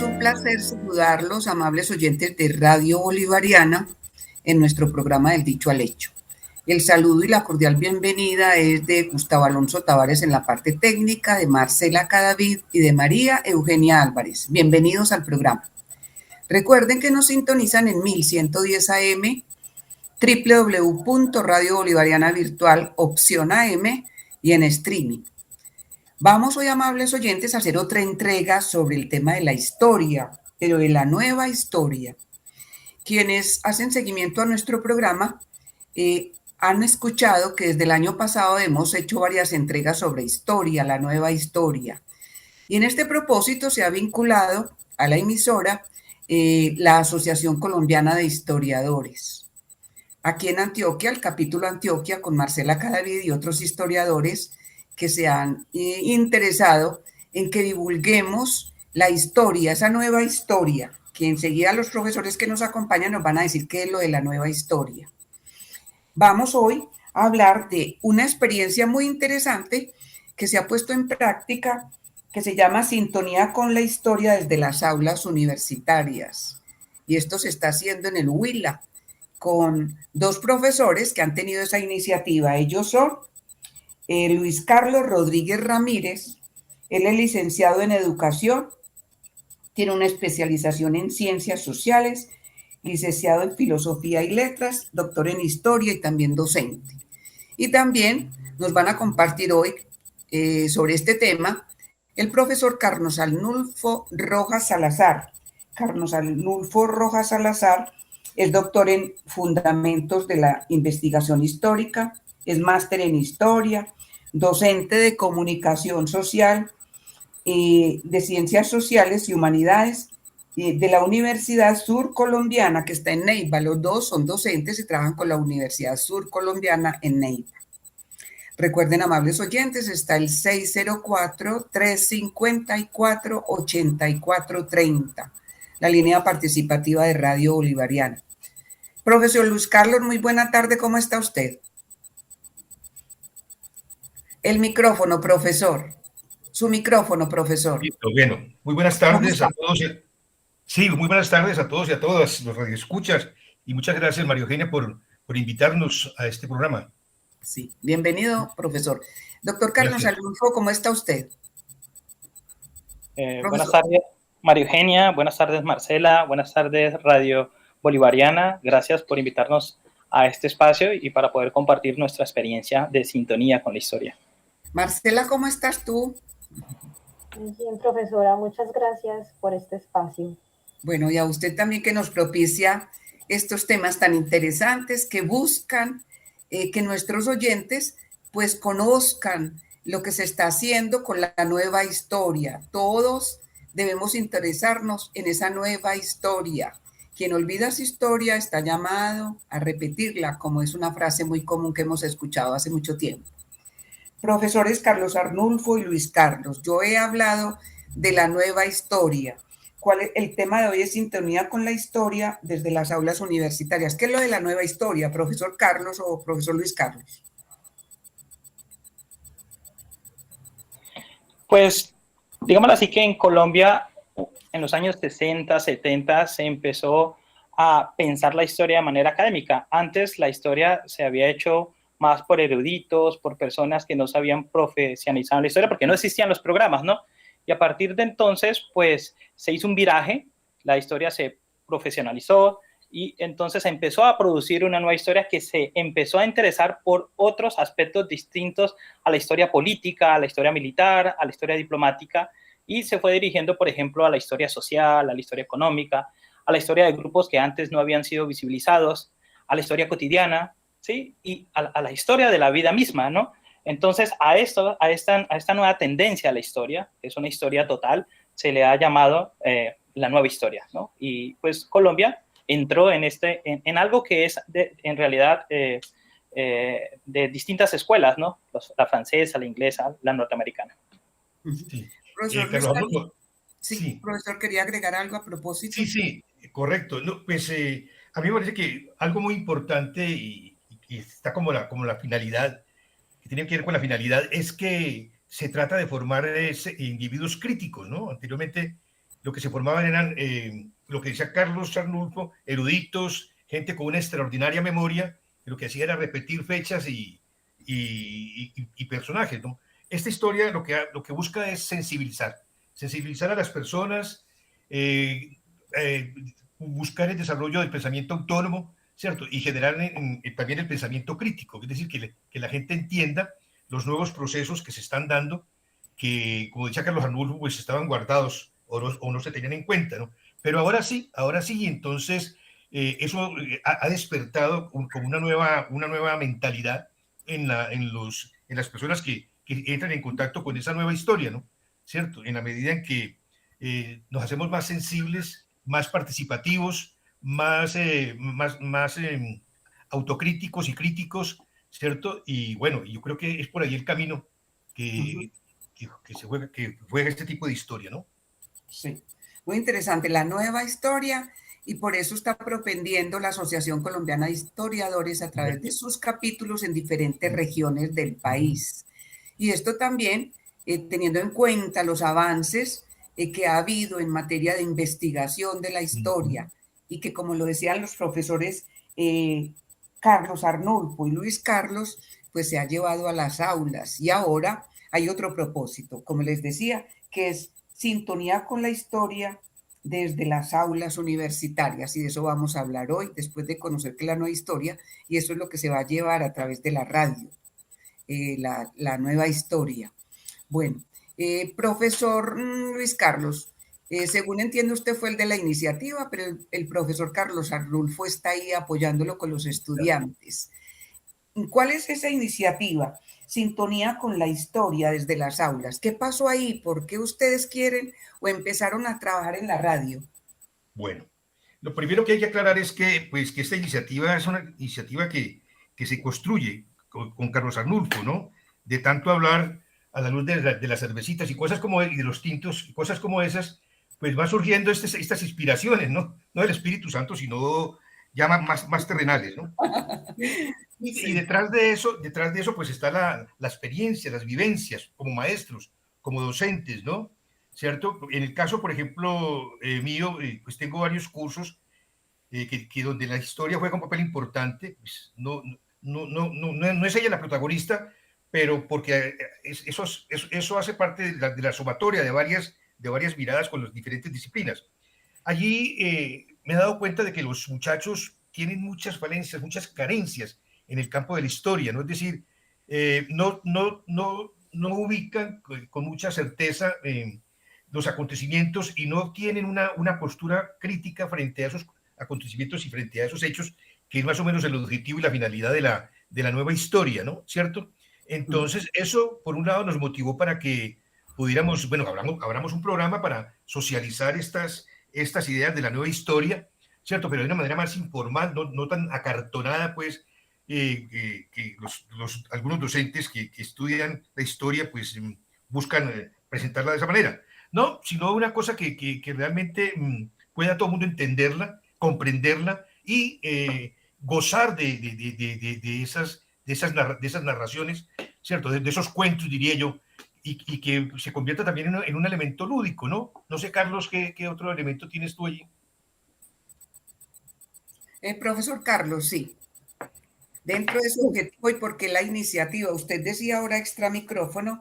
un placer saludarlos, amables oyentes de Radio Bolivariana, en nuestro programa del Dicho al Hecho. El saludo y la cordial bienvenida es de Gustavo Alonso Tavares en la parte técnica, de Marcela Cadavid y de María Eugenia Álvarez. Bienvenidos al programa. Recuerden que nos sintonizan en 1110 AM, www.radio bolivariana virtual, opción AM y en streaming. Vamos hoy, amables oyentes, a hacer otra entrega sobre el tema de la historia, pero de la nueva historia. Quienes hacen seguimiento a nuestro programa han escuchado que desde el año pasado hemos hecho varias entregas sobre historia, la nueva historia. Y en este propósito se ha vinculado a la emisora la Asociación Colombiana de Historiadores. Aquí en Antioquia, el capítulo Antioquia, con Marcela Cadavid y otros historiadores que se han interesado en que divulguemos la historia, esa nueva historia, que enseguida los profesores que nos acompañan nos van a decir qué es lo de la nueva historia. Vamos hoy a hablar de una experiencia muy interesante que se ha puesto en práctica, que se llama Sintonía con la Historia desde las aulas universitarias. Y esto se está haciendo en el Huila, con dos profesores que han tenido esa iniciativa. Ellos son Luis Carlos Rodríguez Ramírez. Él es licenciado en Educación, tiene una especialización en Ciencias Sociales, licenciado en Filosofía y Letras, doctor en Historia y también docente. Y también nos van a compartir hoy sobre este tema el profesor Carlos Arnulfo Rojas Salazar. Carlos Arnulfo Rojas Salazar es doctor en Fundamentos de la Investigación Histórica, es máster en Historia, docente de Comunicación Social, de Ciencias Sociales y Humanidades de la Universidad Sur Colombiana, que está en Neiva. Los dos son docentes y trabajan con la Universidad Sur Colombiana en Neiva. Recuerden, amables oyentes, está el 604-354-8430, la línea participativa de Radio Bolivariana. Profesor Luis Carlos, muy buena tarde, ¿cómo está usted? El micrófono, profesor. Su micrófono, profesor. Listo, bueno, muy buenas tardes a todos. Sí, muy buenas tardes a todos y a todas los radioescuchas. Y muchas gracias, María Eugenia, por invitarnos a este programa. Sí, bienvenido, profesor. Doctor Carlos Arnulfo, ¿cómo está usted? Buenas tardes, María Eugenia. Buenas tardes, Marcela. Buenas tardes, Radio Bolivariana. Gracias por invitarnos a este espacio y para poder compartir nuestra experiencia de sintonía con la historia. Marcela, ¿cómo estás tú? Bien, profesora, muchas gracias por este espacio. Bueno, y a usted también que nos propicia estos temas tan interesantes que buscan que nuestros oyentes pues conozcan lo que se está haciendo con la nueva historia. Todos debemos interesarnos en esa nueva historia. Quien olvida su historia está llamado a repetirla, como es una frase muy común que hemos escuchado hace mucho tiempo. Profesores Carlos Arnulfo y Luis Carlos, yo he hablado de la nueva historia. El tema de hoy es sintonía con la historia desde las aulas universitarias. ¿Qué es lo de la nueva historia, profesor Carlos o profesor Luis Carlos? Pues, digámoslo así, que en Colombia, en los años 60, 70, se empezó a pensar la historia de manera académica. Antes la historia se había hecho más por eruditos, por personas que no se habían profesionalizado en la historia, porque no existían los programas, ¿no? Y a partir de entonces, pues, se hizo un viraje, la historia se profesionalizó y entonces empezó a producir una nueva historia que se empezó a interesar por otros aspectos distintos a la historia política, a la historia militar, a la historia diplomática, y se fue dirigiendo, por ejemplo, a la historia social, a la historia económica, a la historia de grupos que antes no habían sido visibilizados, a la historia cotidiana, ¿sí? Y a la historia de la vida misma, ¿no? Entonces, a esta nueva tendencia a la historia, que es una historia total, se le ha llamado la nueva historia, ¿no? Y pues Colombia entró en algo que es en realidad de distintas escuelas, ¿no? La francesa, la inglesa, la norteamericana. Sí. Profesor, sí, profesor, quería agregar algo a propósito. Sí, correcto. No, pues a mí me parece que algo muy importante y está como la finalidad, que tiene que ver con la finalidad, es que se trata de formar individuos críticos, ¿no? Anteriormente lo que se formaban eran, lo que decía Carlos Arnulfo, eruditos, gente con una extraordinaria memoria, que lo que hacía era repetir fechas y personajes, ¿no? Esta historia lo que busca es sensibilizar a las personas, buscar el desarrollo del pensamiento autónomo, ¿cierto? Y generar también el pensamiento crítico, es decir, que la gente entienda los nuevos procesos que se están dando, que, como decía Carlos Arnulfo, pues estaban guardados o no se tenían en cuenta, ¿no? Pero ahora sí, entonces eso ha despertado como una nueva mentalidad en las personas que entran en contacto con esa nueva historia, ¿no? ¿Cierto? En la medida en que nos hacemos más sensibles, más participativos, más autocríticos y críticos, ¿cierto? Y bueno, yo creo que es por ahí el camino que juega este tipo de historia, ¿no? Sí, muy interesante, la nueva historia, y por eso está propendiendo la Asociación Colombiana de Historiadores a través de sus capítulos en diferentes regiones del país. Y esto también teniendo en cuenta los avances que ha habido en materia de investigación de la historia, y que, como lo decían los profesores Carlos Arnulfo y Luis Carlos, pues se ha llevado a las aulas. Y ahora hay otro propósito, como les decía, que es sintonía con la historia desde las aulas universitarias, y de eso vamos a hablar hoy, después de conocer que la nueva historia, y eso es lo que se va a llevar a través de la radio, la nueva historia. Bueno, profesor Luis Carlos, según entiendo usted fue el de la iniciativa, pero el profesor Carlos Arnulfo está ahí apoyándolo con los estudiantes. ¿Cuál es esa iniciativa? Sintonía con la historia desde las aulas. ¿Qué pasó ahí? ¿Por qué ustedes quieren o empezaron a trabajar en la radio? Bueno, lo primero que hay que aclarar es que, pues, que esta iniciativa es una iniciativa que se construye con Carlos Arnulfo, ¿no? De tanto hablar a la luz de las cervecitas y cosas como y de los tintos y cosas como esas, pues van surgiendo estas inspiraciones, ¿no? No del Espíritu Santo, sino ya más terrenales, ¿no? Y detrás de eso, pues está la experiencia, las vivencias como maestros, como docentes, ¿no? ¿Cierto? En el caso, por ejemplo, mío, pues tengo varios cursos que donde la historia juega un papel importante, pues no es ella la protagonista, pero porque eso hace parte de la sumatoria de varias miradas con las diferentes disciplinas. Allí me he dado cuenta de que los muchachos tienen muchas falencias, muchas carencias en el campo de la historia, ¿no? Es decir, no ubican con mucha certeza los acontecimientos y no tienen una postura crítica frente a esos acontecimientos y frente a esos hechos, que es más o menos el objetivo y la finalidad de la nueva historia, ¿no? ¿Cierto? Entonces, eso, por un lado, nos motivó para que pudiéramos, bueno, abramos un programa para socializar estas ideas de la nueva historia, ¿cierto? Pero de una manera más informal, no tan acartonada, pues, que algunos docentes que estudian la historia, pues, buscan presentarla de esa manera. No, sino una cosa que realmente pueda todo el mundo entenderla, comprenderla y gozar de esas narraciones, ¿cierto? De esos cuentos, diría yo, y que se convierta también en un elemento lúdico, ¿no? No sé, Carlos, ¿qué otro elemento tienes tú allí? Profesor Carlos, sí. Dentro de su objetivo y porque la iniciativa, usted decía ahora extra micrófono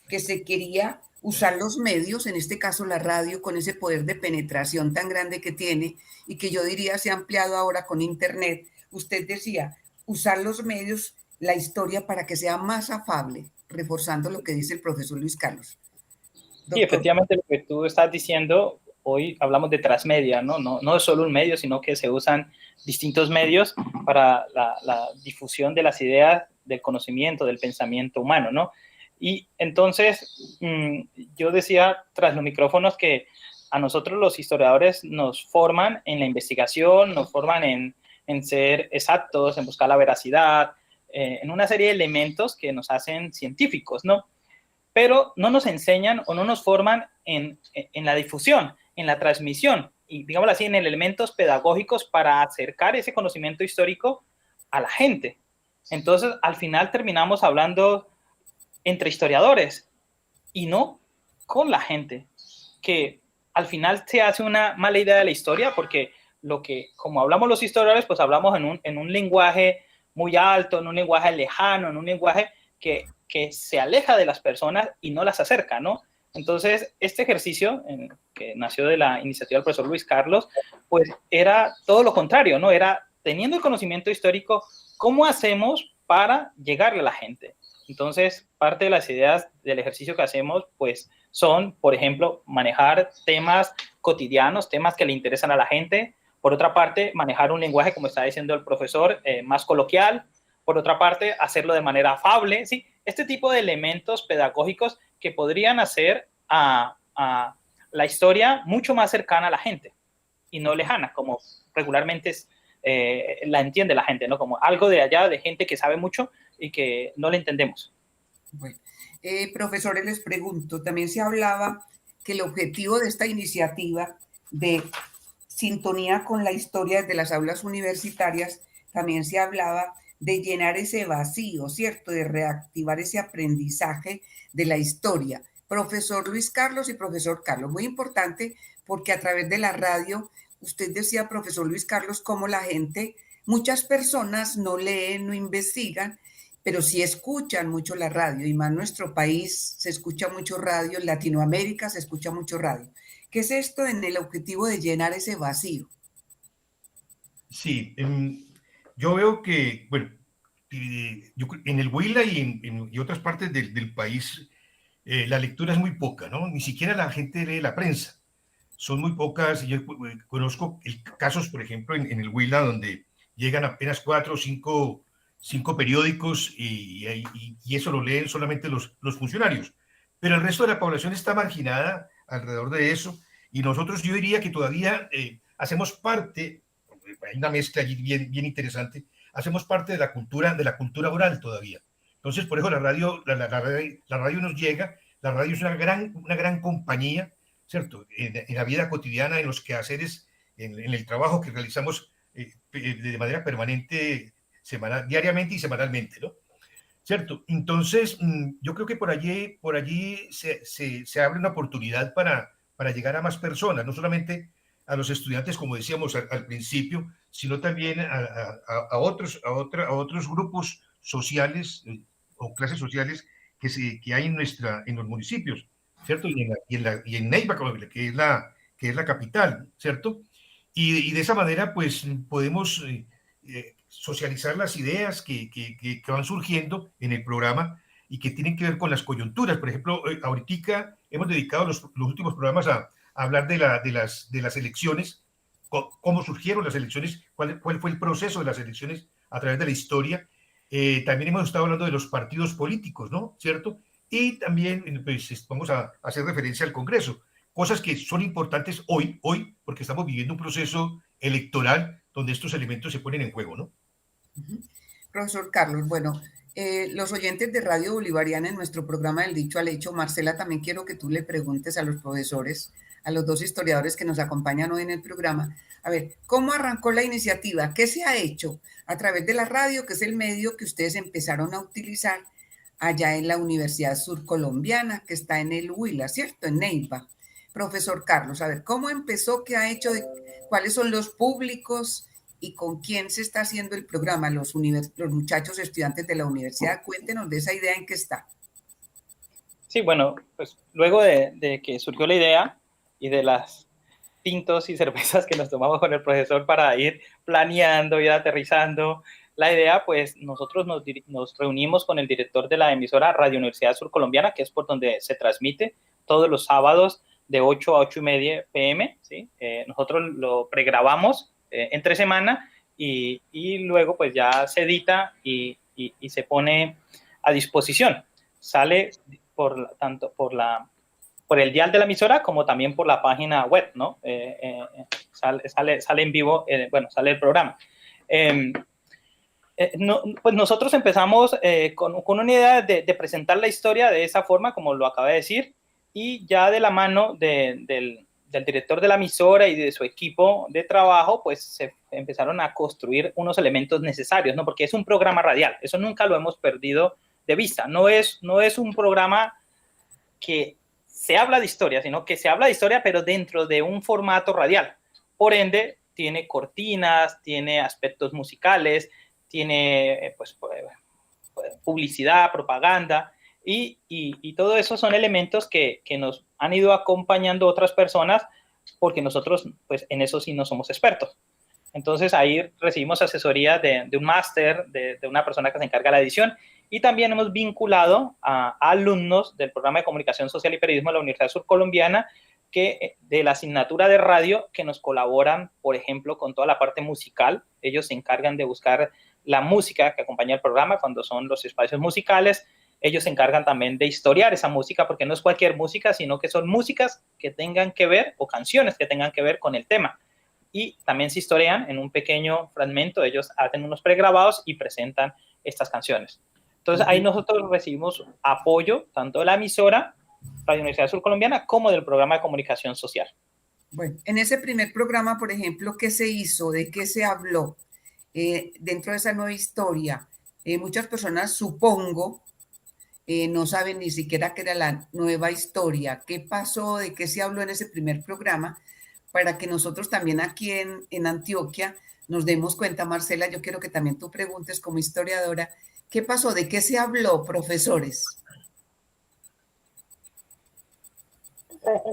que se quería usar los medios, en este caso la radio, con ese poder de penetración tan grande que tiene y que yo diría se ha ampliado ahora con Internet. Usted decía, usar los medios, la historia para que sea más afable, reforzando lo que dice el profesor Luis Carlos. Sí, efectivamente lo que tú estás diciendo, hoy hablamos de transmedia, ¿no? No es solo un medio, sino que se usan distintos medios para la difusión de las ideas, del conocimiento, del pensamiento humano, ¿no? Y entonces yo decía tras los micrófonos que a nosotros los historiadores nos forman en la investigación, nos forman en ser exactos, en buscar la veracidad, en una serie de elementos que nos hacen científicos, ¿no? Pero no nos enseñan o no nos forman en la difusión, en la transmisión, y digámoslo así, en elementos pedagógicos para acercar ese conocimiento histórico a la gente. Entonces, al final terminamos hablando entre historiadores y no con la gente, que al final se hace una mala idea de la historia, porque como hablamos los historiadores, pues hablamos en un lenguaje muy alto, en un lenguaje lejano, en un lenguaje que se aleja de las personas y no las acerca, ¿no? Entonces, este ejercicio que nació de la iniciativa del profesor Luis Carlos, pues era todo lo contrario, ¿no? Era, teniendo el conocimiento histórico, ¿cómo hacemos para llegarle a la gente? Entonces, parte de las ideas del ejercicio que hacemos, pues, son, por ejemplo, manejar temas cotidianos, temas que le interesan a la gente. Por otra parte, manejar un lenguaje, como está diciendo el profesor, más coloquial. Por otra parte, hacerlo de manera afable, ¿sí? Este tipo de elementos pedagógicos que podrían hacer a la historia mucho más cercana a la gente y no lejana, como regularmente la entiende la gente, ¿no? Como algo de allá, de gente que sabe mucho y que no le entendemos. Bueno, profesores, les pregunto, también se hablaba que el objetivo de esta iniciativa de sintonía con la historia desde las aulas universitarias, también se hablaba de llenar ese vacío, ¿cierto? De reactivar ese aprendizaje de la historia. Profesor Luis Carlos y profesor Carlos, muy importante porque a través de la radio, usted decía, profesor Luis Carlos, cómo la gente, muchas personas no leen, no investigan, pero sí escuchan mucho la radio, y más en nuestro país se escucha mucho radio, en Latinoamérica se escucha mucho radio. ¿Qué es esto en el objetivo de llenar ese vacío? Sí, yo veo que, bueno, en el Huila y otras partes del país, la lectura es muy poca, ¿no? Ni siquiera la gente lee la prensa. Son muy pocas. Yo conozco casos, por ejemplo, en el Huila, donde llegan apenas 4 o 5 periódicos y eso lo leen solamente los funcionarios. Pero el resto de la población está marginada alrededor de eso, y nosotros, yo diría que todavía hacemos parte, hay una mezcla allí bien interesante, hacemos parte de la cultura oral todavía. Entonces, por eso la radio nos llega. La radio es una gran compañía, ¿cierto? En la vida cotidiana, en los quehaceres, en el trabajo que realizamos de manera permanente, diariamente y semanalmente, ¿no? ¿Cierto? Entonces, yo creo que por allí se abre una oportunidad para llegar a más personas, no solamente a los estudiantes, como decíamos al principio, sino también a otros grupos sociales o clases sociales que hay en los municipios, ¿cierto? Y en Neiva, que es la capital, ¿cierto? Y de esa manera, pues, podemos socializar las ideas que van surgiendo en el programa y que tienen que ver con las coyunturas. Por ejemplo, ahorita hemos dedicado los últimos programas a hablar de las elecciones, cómo surgieron las elecciones, cuál fue el proceso de las elecciones a través de la historia. También hemos estado hablando de los partidos políticos, ¿no? ¿Cierto? Y también pues, vamos a hacer referencia al Congreso, cosas que son importantes hoy, porque estamos viviendo un proceso electoral donde estos elementos se ponen en juego, ¿no? Profesor Carlos, bueno, los oyentes de Radio Bolivariana en nuestro programa del Dicho al Hecho, Marcela, también quiero que tú le preguntes a los profesores, a los dos historiadores que nos acompañan hoy en el programa, a ver, ¿cómo arrancó la iniciativa? ¿Qué se ha hecho a través de la radio, que es el medio que ustedes empezaron a utilizar allá en la Universidad Surcolombiana, que está en el Huila, ¿cierto? En Neiva. Profesor Carlos, a ver, ¿cómo empezó? ¿Qué ha hecho? ¿Cuáles son los públicos? ¿Y con quién se está haciendo el programa? Los muchachos estudiantes de la universidad, cuéntenos de esa idea en qué está. Sí, bueno, pues luego de que surgió la idea y de las tintos y cervezas que nos tomamos con el profesor para ir planeando, ir aterrizando la idea, pues nosotros nos reunimos con el director de la emisora Radio Universidad Surcolombiana, que es por donde se transmite todos los sábados de 8 a 8:30 p.m., ¿sí? Nosotros lo pregrabamos entre semana y luego pues ya se edita y se pone a disposición. Sale tanto por el dial de la emisora como también por la página web, ¿no? Sale en vivo, sale el programa. Pues nosotros empezamos con una idea de presentar la historia de esa forma, como lo acabé de decir, y ya de la mano del director de la emisora y de su equipo de trabajo, pues se empezaron a construir unos elementos necesarios, ¿no? Porque es un programa radial, eso nunca lo hemos perdido de vista. No es un programa que se habla de historia, sino que se habla de historia, pero dentro de un formato radial. Por ende, tiene cortinas, tiene aspectos musicales, tiene pues, publicidad, propaganda, y todo eso son elementos que nos han ido acompañando otras personas, porque nosotros pues en eso sí no somos expertos. Entonces ahí recibimos asesoría de un máster, de una persona que se encarga de la edición, y también hemos vinculado a alumnos del programa de Comunicación Social y Periodismo de la Universidad Surcolombiana, que de la asignatura de radio, que nos colaboran, por ejemplo, con toda la parte musical. Ellos se encargan de buscar la música que acompaña el programa cuando son los espacios musicales. Ellos se encargan también de historiar esa música, porque no es cualquier música, sino que son músicas que tengan que ver, o canciones que tengan que ver con el tema. Y también se historian en un pequeño fragmento. Ellos hacen unos pregrabados y presentan estas canciones. Entonces ahí nosotros recibimos apoyo tanto de la emisora Radio Universidad Surcolombiana como del programa de comunicación social. Bueno, en ese primer programa, por ejemplo, ¿qué se hizo? ¿De qué se habló? Dentro de esa nueva historia, muchas personas, supongo, no saben ni siquiera qué era la nueva historia. ¿Qué pasó? ¿De qué se habló en ese primer programa? Para que nosotros también aquí en Antioquia nos demos cuenta. Marcela, yo quiero que también tú preguntes como historiadora, ¿qué pasó? ¿De qué se habló, profesores?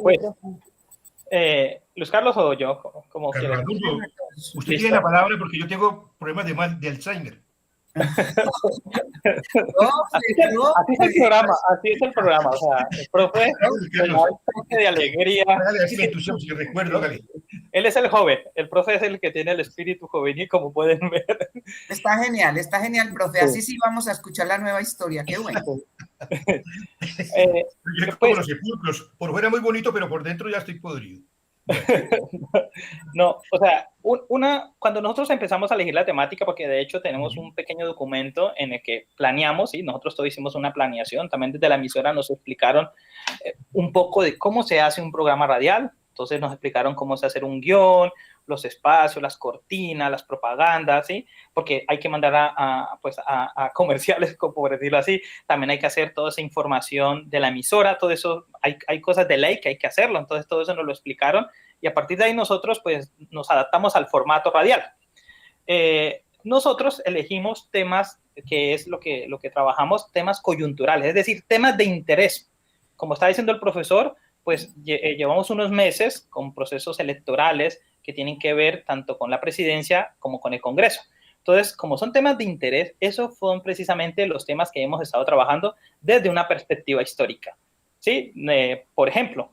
Pues, Luis Carlos o yo, como Carlos quieran. Arnulfo, usted Listo. tiene la palabra porque yo tengo problemas de Alzheimer. Así es el programa, o sea, el profe de alegría. Hágale así la intuición, si yo recuerdo, hágale. Él es el joven, el profe es el que tiene el espíritu juvenil, como pueden ver. Está genial, profe. Así sí vamos a escuchar la nueva historia. Qué bueno. Yo como los sepulcros, por fuera muy bonito, pero por dentro ya estoy podrido. No, o sea, cuando nosotros empezamos a elegir la temática, porque de hecho tenemos un pequeño documento en el que planeamos, ¿sí? Nosotros todos hicimos una planeación, también desde la emisora nos explicaron un poco de cómo se hace un programa radial. Entonces nos explicaron cómo se hace un guión, los espacios, las cortinas, las propagandas, ¿sí? Porque hay que mandar a comerciales, por decirlo así. También hay que hacer toda esa información de la emisora, todo eso, hay cosas de ley que hay que hacerlo. Entonces todo eso nos lo explicaron, y a partir de ahí nosotros pues nos adaptamos al formato radial. Nosotros elegimos temas, que es lo que trabajamos, temas coyunturales, es decir, temas de interés. Como está diciendo el profesor, pues llevamos unos meses con procesos electorales que tienen que ver tanto con la presidencia como con el Congreso. Entonces, como son temas de interés, esos son precisamente los temas que hemos estado trabajando desde una perspectiva histórica, ¿sí? Por ejemplo,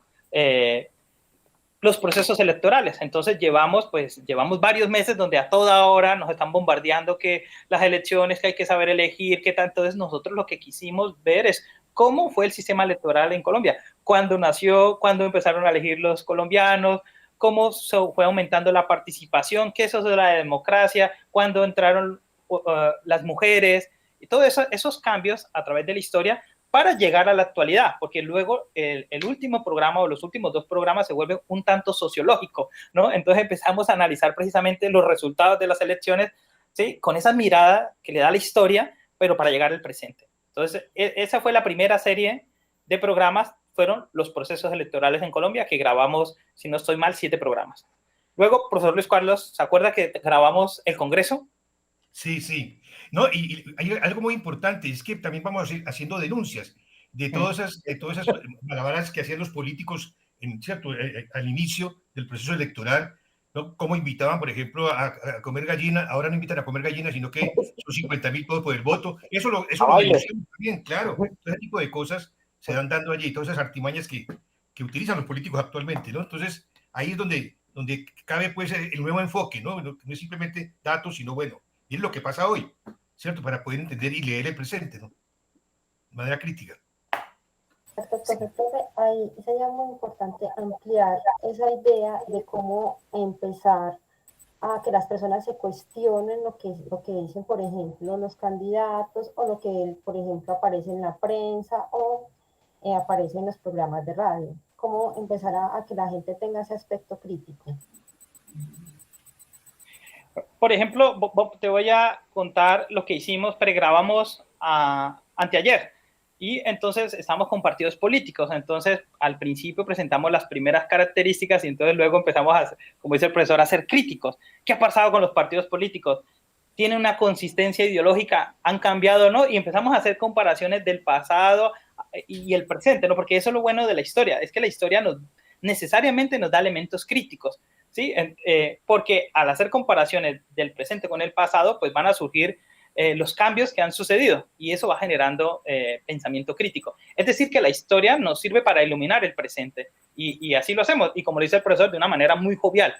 los procesos electorales. Entonces llevamos varios meses donde a toda hora nos están bombardeando que las elecciones, que hay que saber elegir, que tanto. Entonces nosotros lo que quisimos ver es cómo fue el sistema electoral en Colombia, cuándo nació, cuándo empezaron a elegir los colombianos, cómo fue aumentando la participación, qué es eso de la democracia, cuándo entraron las mujeres, y todos esos cambios a través de la historia para llegar a la actualidad, porque luego el último programa o los últimos dos programas se vuelven un tanto sociológico, ¿no? Entonces empezamos a analizar precisamente los resultados de las elecciones, ¿sí? Con esa mirada que le da la historia, pero para llegar al presente. Entonces, esa fue la primera serie de programas, fueron los procesos electorales en Colombia, que grabamos, si no estoy mal, 7 programas. Luego, profesor Luis Carlos, ¿se acuerda que grabamos el Congreso? Sí, sí. No, y hay algo muy importante, es que también vamos haciendo denuncias de todas esas malabaras que hacían los políticos ¿cierto? Al inicio del proceso electoral, ¿no? Cómo invitaban, por ejemplo, a comer gallina. Ahora no invitan a comer gallina, sino que son 50.000 todos por el voto. Eso lo denunciamos también, claro. Todo ese tipo de cosas se dan dando allí, todas esas artimañas que utilizan los políticos actualmente, ¿no? Entonces, ahí es donde cabe pues el nuevo enfoque, ¿no? No es simplemente datos, sino bueno, y es lo que pasa hoy, ¿cierto? Para poder entender y leer el presente, ¿no? De manera crítica. Perfecto, ahí sería muy importante ampliar esa idea de cómo empezar a que las personas se cuestionen lo que dicen, por ejemplo, los candidatos, o lo que, por ejemplo, aparece en la prensa o aparece en los programas de radio. Cómo empezar a que la gente tenga ese aspecto crítico. Por ejemplo, te voy a contar lo que hicimos, pregrabamos anteayer. Y entonces estamos con partidos políticos. Entonces, al principio presentamos las primeras características y entonces luego empezamos a, como dice el profesor, a ser críticos. ¿Qué ha pasado con los partidos políticos? ¿Tienen una consistencia ideológica? ¿Han cambiado o no? Y empezamos a hacer comparaciones del pasado y el presente, ¿no? Porque eso es lo bueno de la historia, es que la historia necesariamente nos da elementos críticos, ¿sí? Porque al hacer comparaciones del presente con el pasado, pues van a surgir los cambios que han sucedido y eso va generando pensamiento crítico. Es decir, que la historia nos sirve para iluminar el presente y así lo hacemos. Y como lo dice el profesor, de una manera muy jovial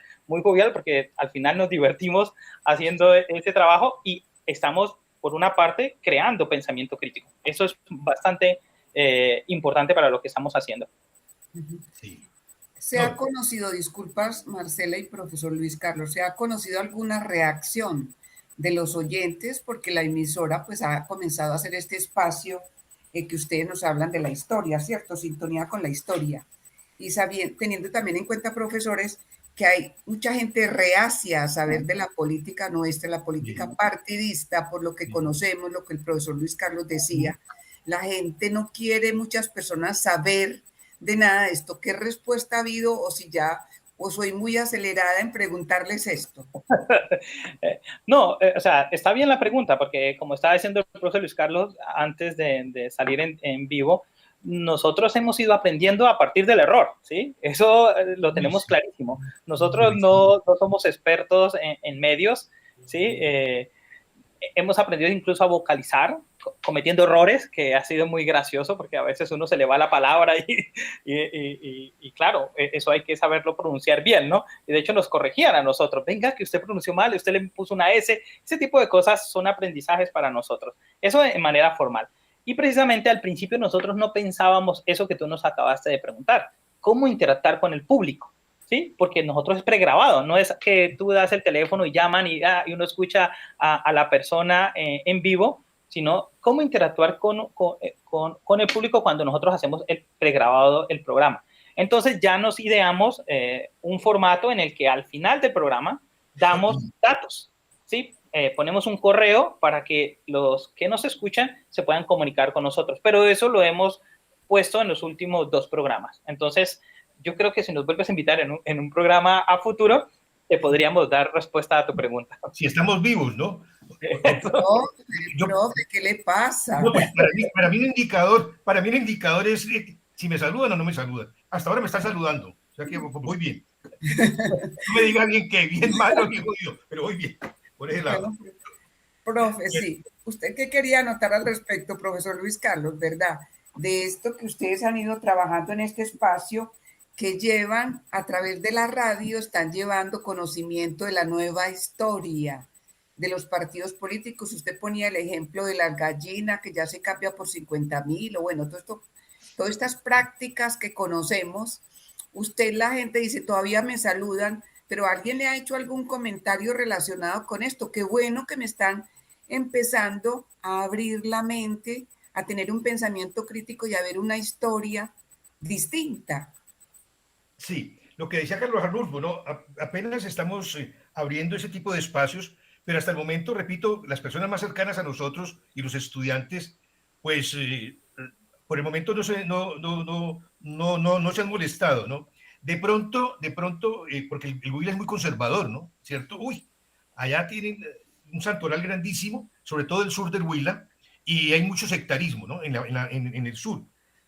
porque al final nos divertimos haciendo este trabajo y estamos, por una parte, creando pensamiento crítico. Eso es bastante importante para lo que estamos haciendo. Sí. ¿Se ha conocido, disculpas Marcela y profesor Luis Carlos, se ha conocido alguna reacción de los oyentes? Porque la emisora pues ha comenzado a hacer este espacio que ustedes nos hablan de la historia, ¿cierto? Sintonía con la historia. Y teniendo también en cuenta, profesores, que hay mucha gente reacia a saber de la política nuestra, la política partidista, por lo que conocemos, lo que el profesor Luis Carlos decía. La gente no quiere, muchas personas, saber de nada de esto. ¿Qué respuesta ha habido o soy muy acelerada en preguntarles esto? No, o sea, está bien la pregunta, porque como estaba diciendo el profesor Luis Carlos antes de salir en vivo, nosotros hemos ido aprendiendo a partir del error, ¿sí? Eso lo tenemos clarísimo. Nosotros no somos expertos en medios, ¿sí? Hemos aprendido incluso a vocalizar, cometiendo errores, que ha sido muy gracioso, porque a veces uno se le va la palabra y claro, eso hay que saberlo pronunciar bien, ¿no? Y de hecho nos corregían a nosotros, venga, que usted pronunció mal, usted le puso una S, ese tipo de cosas son aprendizajes para nosotros. Eso de manera formal. Y precisamente al principio nosotros no pensábamos eso que tú nos acabaste de preguntar, cómo interactuar con el público, ¿sí? Porque nosotros es pregrabado, no es que tú das el teléfono y llaman y uno escucha a la persona en vivo, sino cómo interactuar con el público cuando nosotros hacemos el pregrabado del programa. Entonces ya nos ideamos un formato en el que al final del programa damos datos, ¿sí? Ponemos un correo para que los que nos escuchan se puedan comunicar con nosotros, pero eso lo hemos puesto en los últimos 2 programas. Entonces, yo creo que si nos vuelves a invitar en un programa a futuro, te podríamos dar respuesta a tu pregunta. Si estamos vivos, ¿no? Profe, ¿qué le pasa? No, pues para mí el indicador es si me saludan o no me saludan. Hasta ahora me están saludando, o sea que voy bien. No me diga bien que bien malo ni jodido, pero voy bien, por ese lado. Bueno, profe, sí. ¿Usted qué quería anotar al respecto, profesor Luis Carlos, verdad? De esto que ustedes han ido trabajando en este espacio, que llevan a través de la radio, están llevando conocimiento de la nueva historia de los partidos políticos. Usted ponía el ejemplo de la gallina que ya se cambia por 50.000, o bueno, todas estas prácticas que conocemos. Usted, la gente dice, todavía me saludan, pero ¿alguien le ha hecho algún comentario relacionado con esto? Qué bueno que me están empezando a abrir la mente, a tener un pensamiento crítico y a ver una historia distinta. Sí, lo que decía Carlos Arnulfo, ¿no? Apenas estamos abriendo ese tipo de espacios, pero hasta el momento, repito, las personas más cercanas a nosotros y los estudiantes, pues por el momento no se han molestado, ¿no? De pronto, porque el Huila es muy conservador, ¿no? ¿Cierto? Uy, allá tienen un santoral grandísimo, sobre todo el sur del Huila, y hay mucho sectarismo, ¿no? En el sur.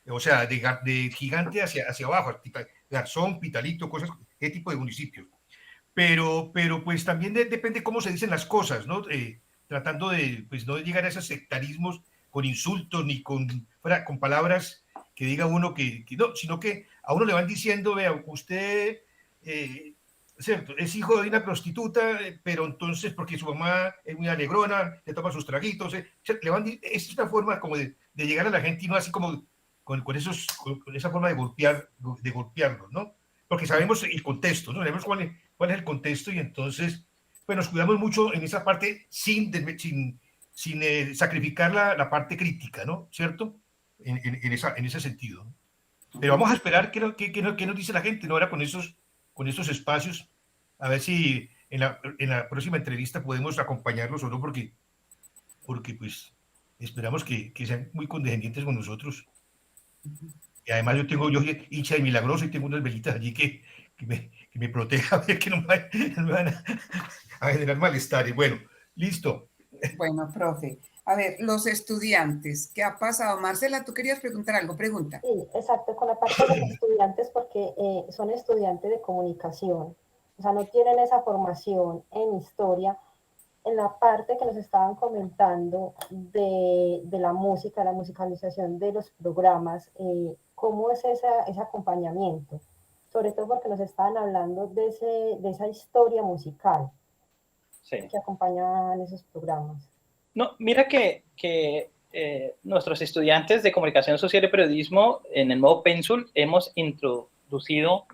O sea, de Gigante hacia abajo, Garzón, Pitalito, cosas, ese tipo de municipios. Pero pues también depende cómo se dicen las cosas, ¿no? Tratando de, pues, no llegar a esos sectarismos con insultos ni con palabras que diga uno que no, sino que a uno le van diciendo, vea, usted cierto, es hijo de una prostituta, pero entonces porque su mamá es muy alegrona, le toma sus traguitos, es una forma como de llegar a la gente y no así como con esa forma de golpearlos, ¿no? Porque sabemos el contexto, ¿no? Sabemos cuál es el contexto y entonces pues nos cuidamos mucho en esa parte sin sacrificar la parte crítica, ¿no? ¿Cierto? En ese sentido. Pero vamos a esperar qué nos dice la gente, ¿no? Ahora con esos espacios, a ver si en la próxima entrevista podemos acompañarlos o no, porque pues esperamos que sean muy condescendientes con nosotros. Y además yo soy hincha de Milagroso y tengo unas velitas allí que me proteja, a ver que no me van a generar malestares. Bueno, listo. Bueno, profe. A ver, los estudiantes, ¿qué ha pasado? Marcela, tú querías preguntar algo, pregunta. Sí, exacto, con la parte de los estudiantes, porque son estudiantes de comunicación, o sea, no tienen esa formación en historia, en la parte que nos estaban comentando de la música, la musicalización de los programas, ¿cómo es ese acompañamiento? Sobre todo porque nos estaban hablando de esa historia musical Sí. que acompañan esos programas. No, mira que nuestros estudiantes de comunicación social y periodismo en el modo Pensul hemos introducido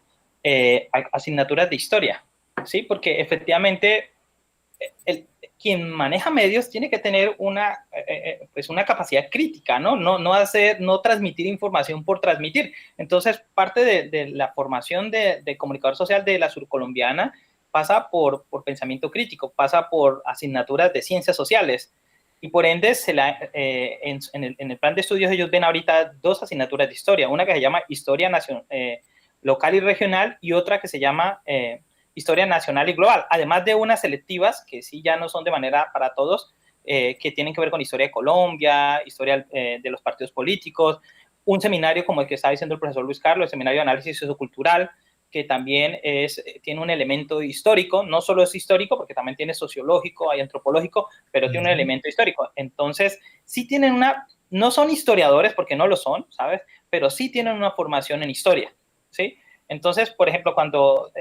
asignaturas de historia, ¿sí? Porque efectivamente quien maneja medios tiene que tener pues una capacidad crítica, ¿no? No transmitir información por transmitir. Entonces, parte de la formación de comunicador social de la surcolombiana pasa por pensamiento crítico, pasa por asignaturas de ciencias sociales. Y por ende, en el plan de estudios ellos ven ahorita 2 asignaturas de historia, una que se llama Historia Local y Regional y otra que se llama Historia Nacional y Global, además de unas selectivas que sí ya no son de manera para todos, que tienen que ver con historia de Colombia, historia de los partidos políticos, un seminario como el que estaba diciendo el profesor Luis Carlos, el seminario de análisis sociocultural, que también tiene un elemento histórico, no solo es histórico, porque también tiene sociológico, hay antropológico, pero tiene un elemento histórico. Entonces, sí tienen no son historiadores, porque no lo son, ¿sabes? Pero sí tienen una formación en historia, ¿sí? Entonces, por ejemplo, cuando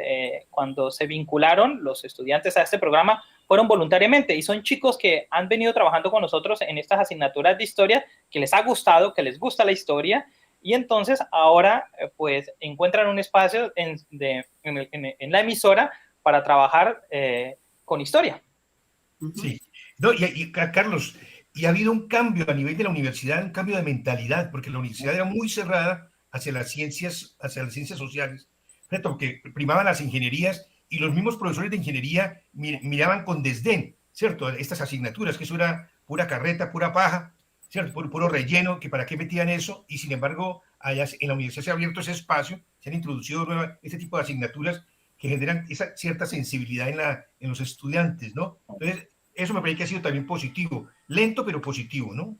se vincularon los estudiantes a este programa, fueron voluntariamente, y son chicos que han venido trabajando con nosotros en estas asignaturas de historia, que les ha gustado, que les gusta la historia, y entonces ahora pues encuentran un espacio en la emisora para trabajar con historia. Sí. No, Carlos, y ha habido un cambio a nivel de la universidad, un cambio de mentalidad, porque la universidad era muy cerrada hacia las ciencias sociales, ¿cierto? Porque primaban las ingenierías y los mismos profesores de ingeniería miraban con desdén, ¿cierto? Estas asignaturas, que eso era pura carreta, pura paja, ¿cierto? Puro relleno, que para qué metían eso, y sin embargo, allá en la universidad se ha abierto ese espacio, se han introducido este tipo de asignaturas que generan esa cierta sensibilidad en los estudiantes, ¿no? Entonces, eso me parece que ha sido también positivo, lento pero positivo, ¿no?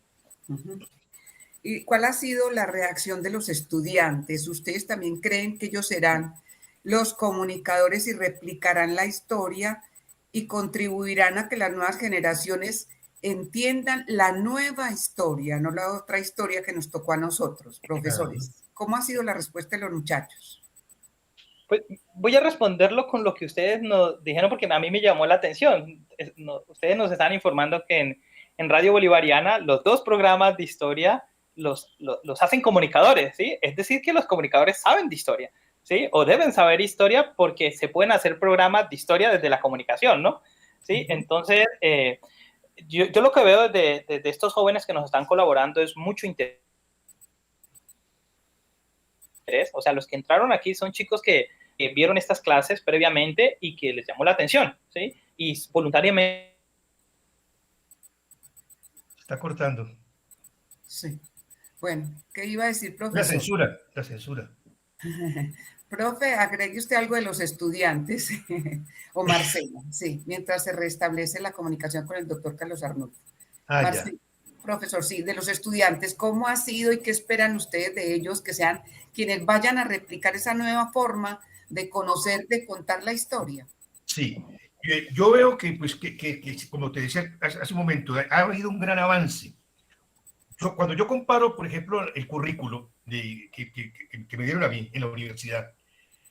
¿Y cuál ha sido la reacción de los estudiantes? ¿Ustedes también creen que ellos serán los comunicadores y replicarán la historia y contribuirán a que las nuevas generaciones entiendan la nueva historia, no la otra historia que nos tocó a nosotros, profesores? ¿Cómo ha sido la respuesta de los muchachos? Pues voy a responderlo con lo que ustedes nos dijeron, porque a mí me llamó la atención. Ustedes nos están informando que en Radio Bolivariana los 2 programas de historia los hacen comunicadores, ¿sí? Es decir, que los comunicadores saben de historia, ¿sí? O deben saber historia porque se pueden hacer programas de historia desde la comunicación, ¿no? ¿Sí? Entonces, yo lo que veo de estos jóvenes que nos están colaborando es mucho interés. O sea, los que entraron aquí son chicos que vieron estas clases previamente y que les llamó la atención, ¿sí? Y voluntariamente. Está cortando. Sí. Bueno, ¿qué iba a decir, profesor? La censura. Profe, agregue usted algo de los estudiantes, o Marcela, sí, mientras se restablece la comunicación con el doctor Carlos Arnulfo. Marcela, profesor, sí, de los estudiantes, ¿cómo ha sido y qué esperan ustedes de ellos que sean quienes vayan a replicar esa nueva forma de conocer, de contar la historia? Sí, yo veo que, pues, que como te decía hace un momento, ha habido un gran avance. Cuando yo comparo, por ejemplo, el currículo que me dieron a mí en la universidad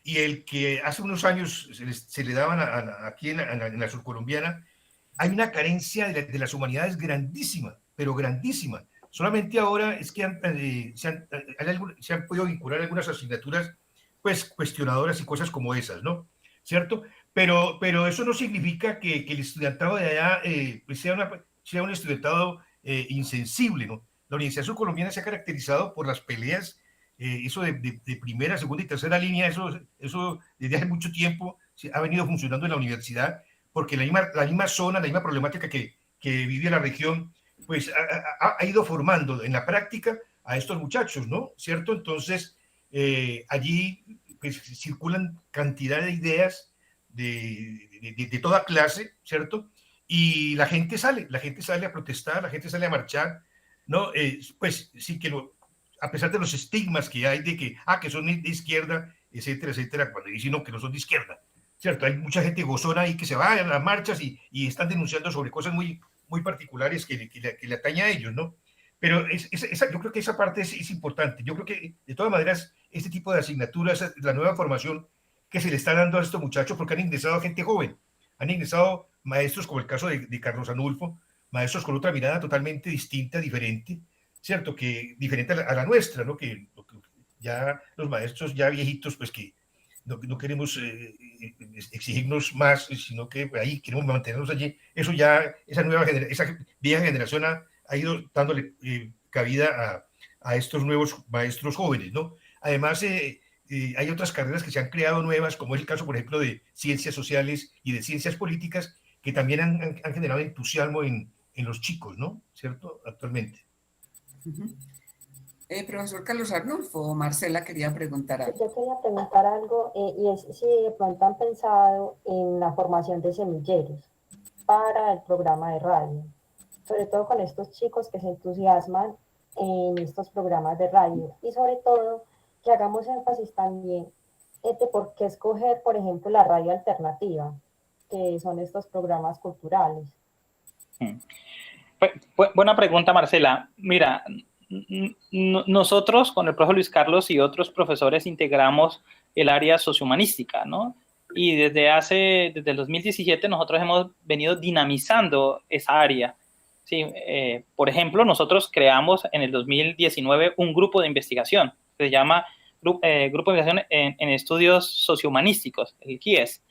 y el que hace unos años se le daban aquí en la surcolombiana, hay una carencia de las humanidades grandísima, pero grandísima. Solamente ahora es que se han podido vincular algunas asignaturas pues cuestionadoras y cosas como esas, ¿no? ¿Cierto? Pero eso no significa que el estudiantado de allá pues sea un estudiantado insensible, ¿no? La Universidad Surcolombiana se ha caracterizado por las peleas, eso de primera, segunda y tercera línea, eso desde hace mucho tiempo ha venido funcionando en la universidad, porque la misma zona, la misma problemática que vive la región, pues ha ido formando en la práctica a estos muchachos, ¿no? ¿Cierto? Entonces, allí pues, circulan cantidad de ideas de toda clase, ¿cierto? Y la gente sale a protestar, la gente sale a marchar, ¿no? Pues sí que a pesar de los estigmas que hay de que son de izquierda, etcétera, etcétera, cuando dicen no, que no son de izquierda, ¿cierto? Hay mucha gente gozona ahí que se va a las marchas y están denunciando sobre cosas muy, muy particulares que le atañe a ellos, ¿no? Pero yo creo que esa parte es importante. Yo creo que, de todas maneras, este tipo de asignaturas, la nueva formación que se le está dando a estos muchachos, porque han ingresado gente joven, han ingresado maestros como el caso de Carlos Anulfo, maestros con otra mirada totalmente distinta, diferente, ¿cierto? Que diferente a la nuestra, ¿no? Que ya los maestros ya viejitos, pues que no queremos exigirnos más, sino que ahí queremos mantenernos allí. Eso ya, esa vieja generación ha ido dándole cabida a estos nuevos maestros jóvenes, ¿no? Además, hay otras carreras que se han creado nuevas, como es el caso, por ejemplo, de ciencias sociales y de ciencias políticas, que también han generado entusiasmo en los chicos, ¿no? ¿Cierto? Actualmente. Profesor Carlos Arnulfo, Marcela quería preguntar algo. Yo quería preguntar algo, y es si de pronto han pensado en la formación de semilleros para el programa de radio, sobre todo con estos chicos que se entusiasman en estos programas de radio, y sobre todo que hagamos énfasis también de por qué escoger, por ejemplo, la radio alternativa, que son estos programas culturales. Buena pregunta, Marcela. Mira, nosotros con el profe Luis Carlos y otros profesores integramos el área sociohumanística, ¿no? Y desde el 2017 nosotros hemos venido dinamizando esa área. Sí, por ejemplo, nosotros creamos en el 2019 un grupo de investigación que se llama Grupo de Investigación en Estudios Sociohumanísticos, el GIES.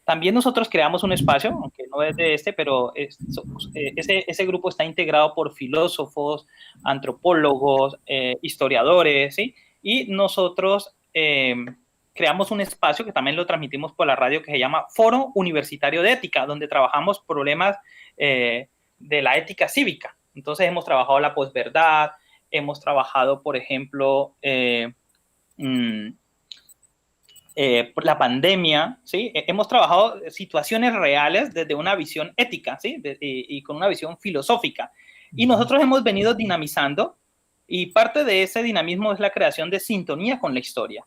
También nosotros creamos un espacio, aunque no es de pero ese grupo está integrado por filósofos, antropólogos, historiadores, ¿sí? Y nosotros creamos un espacio que también lo transmitimos por la radio que se llama Foro Universitario de Ética, donde trabajamos problemas de la ética cívica. Entonces hemos trabajado la posverdad, hemos trabajado, por ejemplo, la pandemia, ¿sí? Hemos trabajado situaciones reales desde una visión ética, ¿sí? Y con una visión filosófica. Y nosotros hemos venido dinamizando, y parte de ese dinamismo es la creación de sintonía con la historia.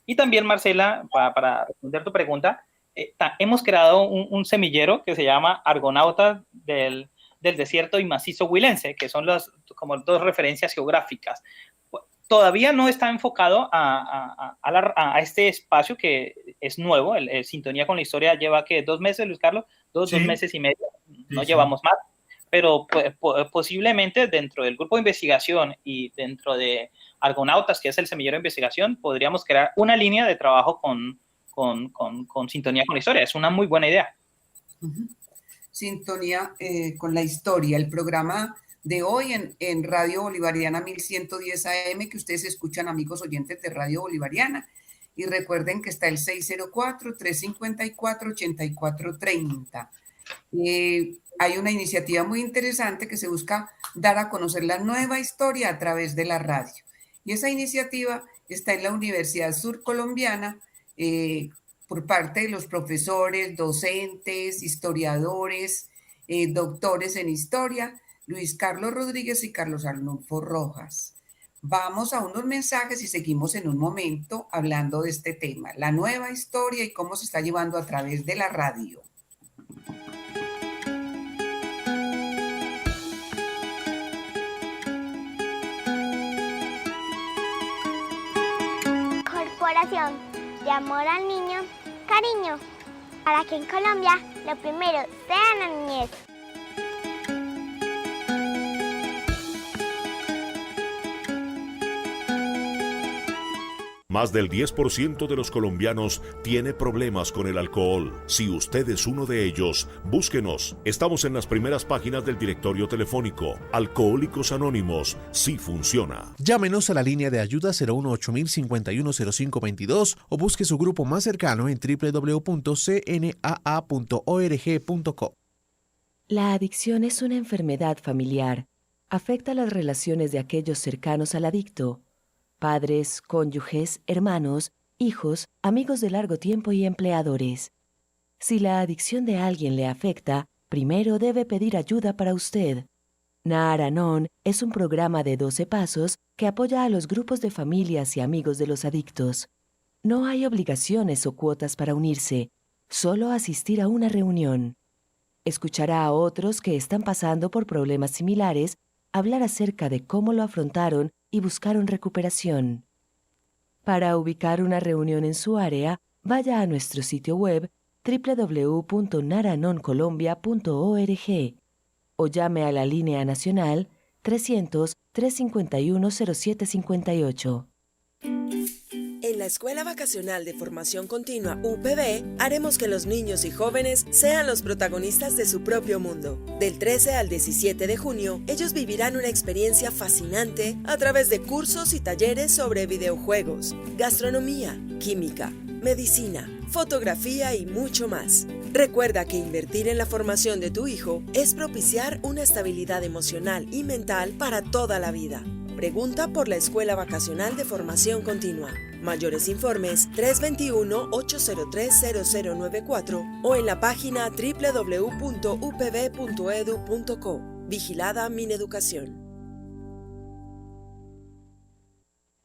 Y también, Marcela, para responder tu pregunta, hemos creado un semillero que se llama Argonautas del Desierto y Macizo Huilense, que son como dos referencias geográficas. Todavía no está enfocado a este espacio que es nuevo, el Sintonía con la Historia lleva, ¿qué? 2 meses, Luis Carlos, dos meses y medio, no llevamos más, pero posiblemente dentro del grupo de investigación y dentro de Argonautas, que es el semillero de investigación, podríamos crear una línea de trabajo con Sintonía con la Historia. Es una muy buena idea. Sintonía con la Historia, el programa de hoy en Radio Bolivariana 1110 AM, que ustedes escuchan, amigos oyentes de Radio Bolivariana. Y recuerden que está el 604-354-8430. Hay una iniciativa muy interesante que se busca dar a conocer la nueva historia a través de la radio. Y esa iniciativa está en la Universidad Surcolombiana por parte de los profesores, docentes, historiadores, doctores en historia, Luis Carlos Rodríguez y Carlos Arnulfo Rojas. Vamos a unos mensajes y seguimos en un momento hablando de este tema, la nueva historia y cómo se está llevando a través de la radio. Corporación de Amor al Niño, Cariño, para que en Colombia lo primero sea la niñez. Más del 10% de los colombianos tiene problemas con el alcohol. Si usted es uno de ellos, búsquenos. Estamos en las primeras páginas del directorio telefónico. Alcohólicos Anónimos, sí funciona. Llámenos a la línea de ayuda 018-051-0522 o busque su grupo más cercano en www.cnaa.org.co. La adicción es una enfermedad familiar afecta las relaciones de aquellos cercanos al adicto: padres, cónyuges, hermanos, hijos, amigos de largo tiempo y empleadores. Si la adicción de alguien le afecta, primero debe pedir ayuda para usted. Naaranon es un programa de 12 pasos que apoya a los grupos de familias y amigos de los adictos. No hay obligaciones o cuotas para unirse, solo asistir a una reunión. Escuchará a otros que están pasando por problemas similares hablar acerca de cómo lo afrontaron y buscaron recuperación. Para ubicar una reunión en su área, vaya a nuestro sitio web www.naranoncolombia.org o llame a la línea nacional 300-351-0758. En la Escuela Vacacional de Formación Continua UPB, haremos que los niños y jóvenes sean los protagonistas de su propio mundo. Del 13 al 17 de junio, ellos vivirán una experiencia fascinante a través de cursos y talleres sobre videojuegos, gastronomía, química, medicina, fotografía y mucho más. Recuerda que invertir en la formación de tu hijo es propiciar una estabilidad emocional y mental para toda la vida. Pregunta por la Escuela Vacacional de Formación Continua. Mayores informes 321-803-0094 o en la página www.upb.edu.co. Vigilada Mineducación.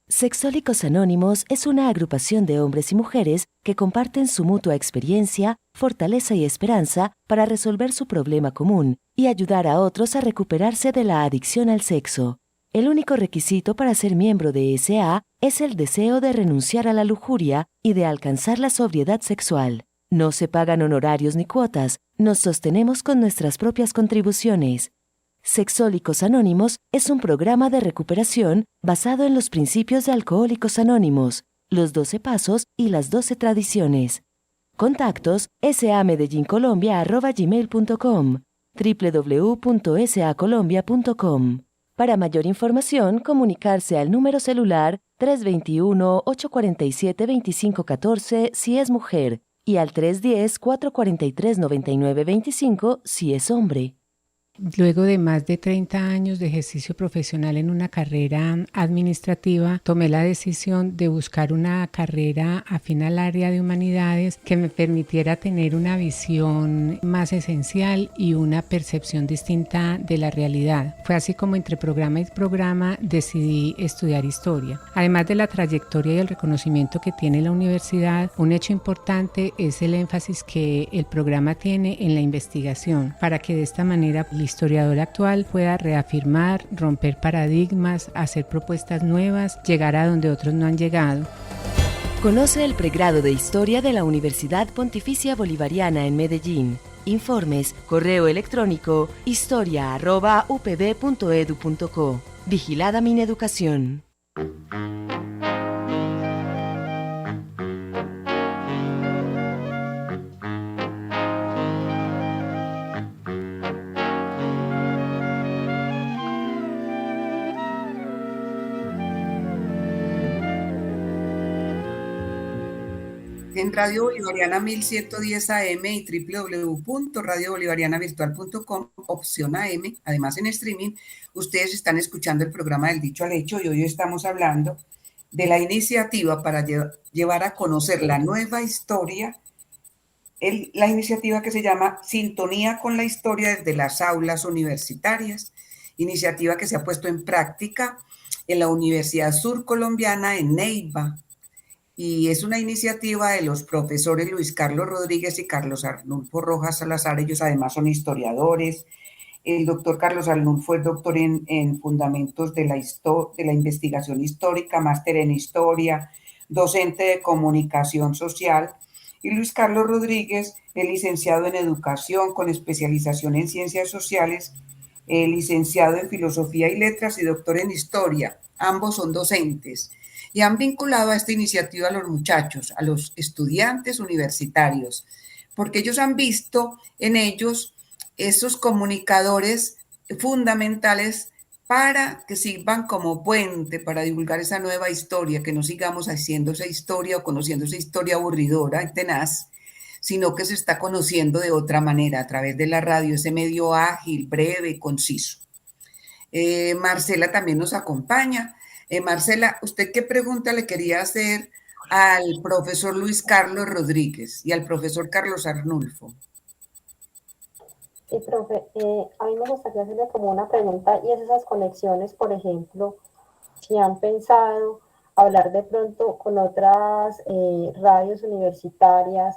Sexólicos Anónimos es una agrupación de hombres y mujeres que comparten su mutua experiencia, fortaleza y esperanza para resolver su problema común y ayudar a otros a recuperarse de la adicción al sexo. El único requisito para ser miembro de SA es el deseo de renunciar a la lujuria y de alcanzar la sobriedad sexual. No se pagan honorarios ni cuotas, nos sostenemos con nuestras propias contribuciones. Sexólicos Anónimos es un programa de recuperación basado en los principios de Alcohólicos Anónimos, los 12 pasos y las 12 tradiciones. Contactos: samedellincolombia@gmail.com, www.sacolombia.com. Para mayor información, comunicarse al número celular 321-847-2514 si es mujer y al 310-443-9925 si es hombre. Luego de más de 30 años de ejercicio profesional en una carrera administrativa, tomé la decisión de buscar una carrera afín al área de humanidades que me permitiera tener una visión más esencial y una percepción distinta de la realidad. Fue así como entre programa y programa decidí estudiar historia. Además de la trayectoria y el reconocimiento que tiene la universidad, un hecho importante es el énfasis que el programa tiene en la investigación, para que de esta manera el historiador actual pueda reafirmar, romper paradigmas, hacer propuestas nuevas, llegar a donde otros no han llegado. Conoce el pregrado de Historia de la Universidad Pontificia Bolivariana en Medellín. Informes: correo electrónico historia@upb.edu.co. Vigilada Mineducación. En Radio Bolivariana 1110 AM y www.radiobolivarianavirtual.com, opción AM, además en streaming, ustedes están escuchando el programa del Dicho al Hecho y hoy estamos hablando de la iniciativa para llevar a conocer la nueva historia, la iniciativa que se llama Sintonía con la Historia desde las aulas universitarias, iniciativa que se ha puesto en práctica en la Universidad Surcolombiana en Neiva. Y es una iniciativa de los profesores Luis Carlos Rodríguez y Carlos Arnulfo Rojas Salazar. Ellos además son historiadores. El doctor Carlos Arnulfo es doctor en fundamentos de la investigación histórica, máster en historia, docente de comunicación social. Y Luis Carlos Rodríguez es licenciado en educación con especialización en ciencias sociales, licenciado en filosofía y letras y doctor en historia. Ambos son docentes. Y han vinculado a esta iniciativa a los muchachos, a los estudiantes universitarios, porque ellos han visto en ellos esos comunicadores fundamentales para que sirvan como puente para divulgar esa nueva historia, que no sigamos haciendo esa historia o conociendo esa historia aburridora y tenaz, sino que se está conociendo de otra manera, a través de la radio, ese medio ágil, breve, conciso. Marcela también nos acompaña. Marcela, ¿usted qué pregunta le quería hacer al profesor Luis Carlos Rodríguez y al profesor Carlos Arnulfo? Sí, profe, a mí me gustaría hacerle como una pregunta y es esas conexiones, por ejemplo, si han pensado hablar de pronto con otras radios universitarias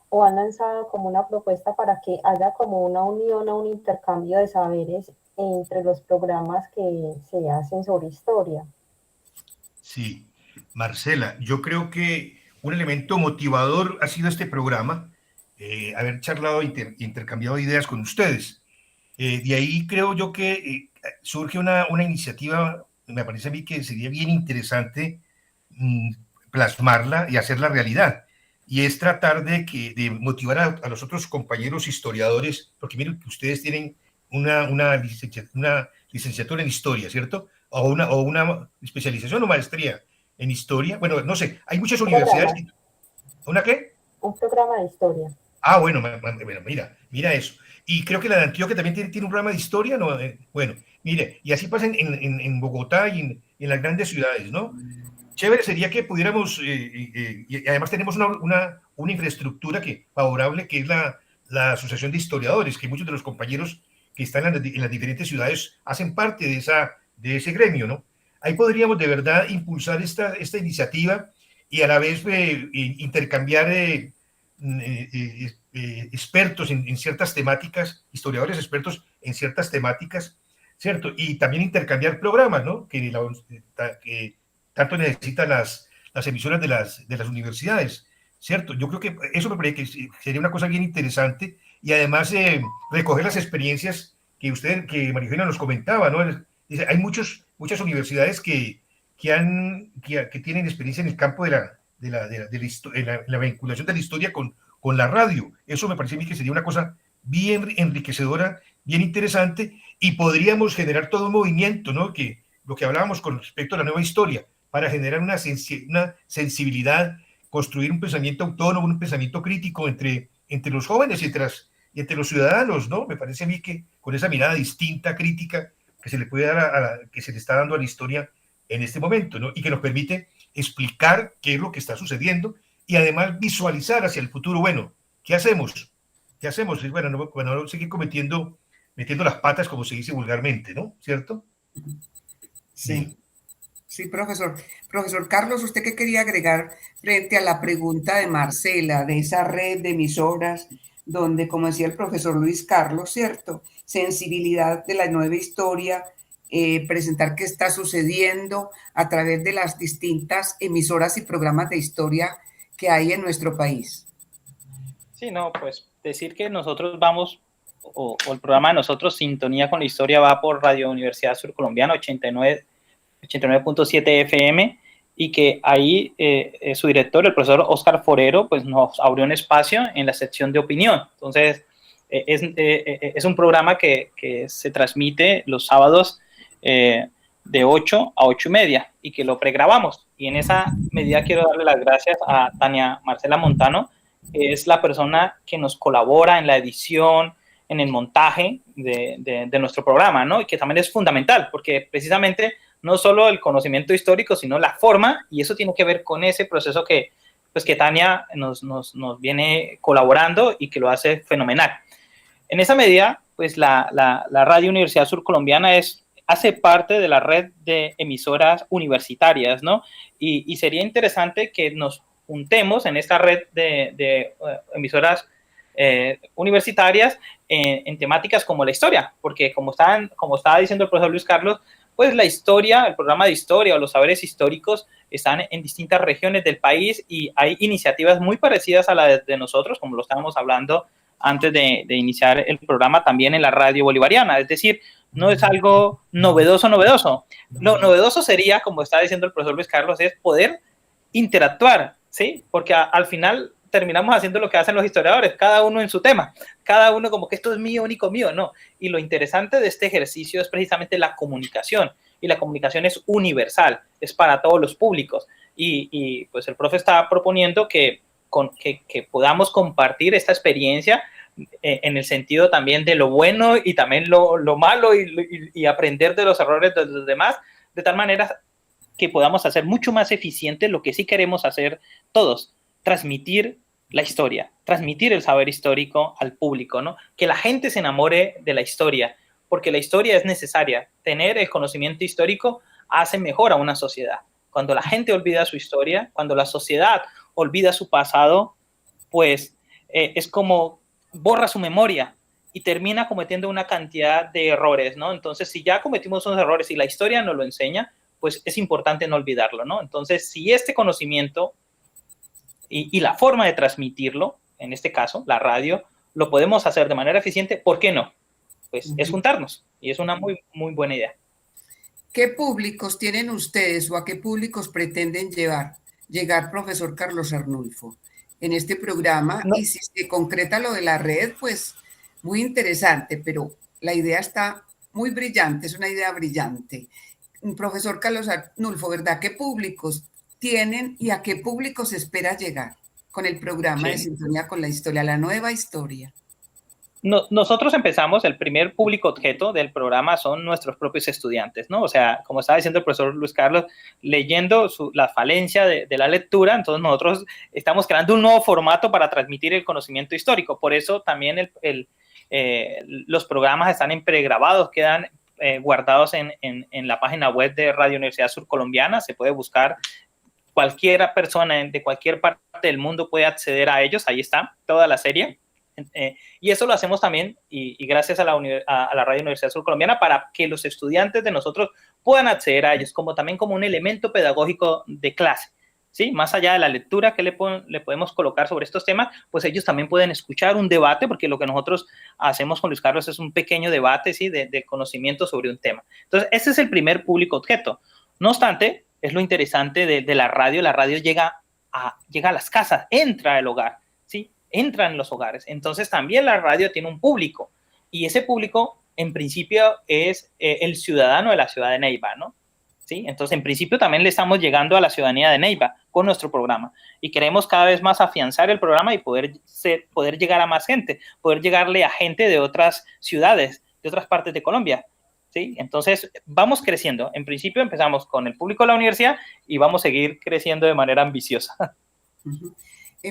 o han lanzado como una propuesta para que haya como una unión o un intercambio de saberes entre los programas que se hacen sobre historia. Sí, Marcela, yo creo que un elemento motivador ha sido este programa, haber charlado, intercambiado ideas con ustedes. De ahí creo yo que surge una iniciativa, me parece a mí que sería bien interesante plasmarla y hacerla realidad. Y es tratar de motivar a los otros compañeros historiadores, porque miren que ustedes tienen una licenciatura en historia, ¿cierto? O una especialización o maestría en historia. Bueno, no sé, hay muchas universidades. ¿Una qué? Un programa de historia. Ah, bueno, mira eso. Y creo que la de Antioquia también tiene un programa de historia, ¿no? Bueno, mire, y así pasa en Bogotá y en las grandes ciudades, ¿no? Chévere sería que pudiéramos, y además tenemos una infraestructura favorable, que es la Asociación de Historiadores, que muchos de los compañeros que están en las diferentes ciudades hacen parte de ese gremio, ¿no? Ahí podríamos de verdad impulsar esta iniciativa y a la vez intercambiar expertos en ciertas temáticas, historiadores expertos en ciertas temáticas, ¿cierto? Y también intercambiar programas, ¿no? Que tanto necesitan las emisoras de las universidades, ¿cierto? Yo creo que eso me parece que sería una cosa bien interesante y además recoger las experiencias que María Eugenia nos comentaba, ¿no? Dice, hay muchas universidades que tienen experiencia en el campo de la vinculación de la historia con la radio. Eso me parece a mí que sería una cosa bien enriquecedora, bien interesante, y podríamos generar todo un movimiento, ¿no? Que lo que hablábamos con respecto a la nueva historia, para generar una sensibilidad, construir un pensamiento autónomo, un pensamiento crítico entre los jóvenes y entre los ciudadanos, ¿no? Me parece a mí que con esa mirada distinta, crítica, que se le puede dar que se le está dando a la historia en este momento, ¿no? Y que nos permite explicar qué es lo que está sucediendo y además visualizar hacia el futuro. Bueno, ¿qué hacemos? ¿Qué hacemos? Bueno, no seguir metiendo las patas, como se dice vulgarmente, ¿no? ¿Cierto? Sí. Sí, profesor. Profesor Carlos, ¿usted qué quería agregar frente a la pregunta de Marcela, de esa red de emisoras donde, como decía el profesor Luis Carlos, ¿cierto? Sensibilidad de la nueva historia, presentar qué está sucediendo a través de las distintas emisoras y programas de historia que hay en nuestro país? Sí, no, pues decir que nosotros vamos, o el programa de nosotros, Sintonía con la Historia, va por Radio Universidad Surcolombiana 89.7 FM, y que ahí su director, el profesor Oscar Forero, pues nos abrió un espacio en la sección de opinión. Entonces, es un programa que se transmite los sábados de 8 a 8:30 y que lo pregrabamos. Y en esa medida quiero darle las gracias a Tania Marcela Montano, que es la persona que nos colabora en la edición, en el montaje de nuestro programa, ¿no? Y que también es fundamental, porque precisamente no solo el conocimiento histórico, sino la forma, y eso tiene que ver con ese proceso que Tania nos viene colaborando y que lo hace fenomenal. En esa medida, pues la Radio Universidad Surcolombiana hace parte de la red de emisoras universitarias, ¿no? Y sería interesante que nos juntemos en esta red de emisoras universitarias en temáticas como la historia, porque como estaba diciendo el profesor Luis Carlos, pues la historia, el programa de historia o los saberes históricos están en distintas regiones del país y hay iniciativas muy parecidas a las de nosotros, como lo estábamos hablando antes de iniciar el programa, también en la radio bolivariana. Es decir, no es algo novedoso. Lo novedoso sería, como está diciendo el profesor Luis Carlos, es poder interactuar, ¿sí? Porque al final terminamos haciendo lo que hacen los historiadores, cada uno en su tema, cada uno como que esto es mío, único mío, no. Y lo interesante de este ejercicio es precisamente la comunicación, y la comunicación es universal, es para todos los públicos. Y pues el profe está proponiendo que que podamos compartir esta experiencia en el sentido también de lo bueno y también lo malo y aprender de los errores de los demás, de tal manera que podamos hacer mucho más eficiente lo que sí queremos hacer todos, transmitir la historia, transmitir el saber histórico al público, ¿no? Que la gente se enamore de la historia, porque la historia es necesaria. Tener el conocimiento histórico hace mejor a una sociedad. Cuando la gente olvida su historia, cuando la sociedad olvida su pasado, pues es como borra su memoria y termina cometiendo una cantidad de errores, ¿no? Entonces, si ya cometimos unos errores y la historia nos lo enseña, pues es importante no olvidarlo, ¿no? Entonces, si este conocimiento y la forma de transmitirlo, en este caso, la radio, lo podemos hacer de manera eficiente, ¿por qué no? Pues es juntarnos y es una muy, muy buena idea. ¿Qué públicos tienen ustedes o a qué públicos pretenden llegar, profesor Carlos Arnulfo, en este programa? No. Y si se concreta lo de la red, pues muy interesante, pero la idea está muy brillante, es una idea brillante. Profesor Carlos Arnulfo, ¿verdad? ¿Qué públicos tienen y a qué públicos se espera llegar con el programa de Sintonía con la Historia, la nueva historia? Nosotros empezamos, el primer público objeto del programa son nuestros propios estudiantes, ¿no? O sea, como estaba diciendo el profesor Luis Carlos, leyendo la falencia de la lectura, entonces nosotros estamos creando un nuevo formato para transmitir el conocimiento histórico. Por eso también los programas están pregrabados, quedan guardados en la página web de Radio Universidad Surcolombiana. Se puede buscar, cualquier persona de cualquier parte del mundo puede acceder a ellos, ahí está toda la serie. Y eso lo hacemos también y gracias a la Radio Universidad Surcolombiana para que los estudiantes de nosotros puedan acceder a ellos también como un elemento pedagógico de clase, ¿sí? Más allá de la lectura que le podemos colocar sobre estos temas, pues ellos también pueden escuchar un debate, porque lo que nosotros hacemos con Luis Carlos es un pequeño debate, ¿sí? de conocimiento sobre un tema. Entonces, ese es el primer público objeto. No obstante, es lo interesante de la radio llega a las casas, entra al hogar, ¿sí? Entra en los hogares. Entonces también la radio tiene un público y ese público en principio es el ciudadano de la ciudad de Neiva, ¿no? ¿Sí? Entonces en principio también le estamos llegando a la ciudadanía de Neiva con nuestro programa y queremos cada vez más afianzar el programa y poder llegar a más gente, poder llegarle a gente de otras ciudades, de otras partes de Colombia, ¿sí? Entonces vamos creciendo. En principio empezamos con el público de la universidad y vamos a seguir creciendo de manera ambiciosa. Uh-huh.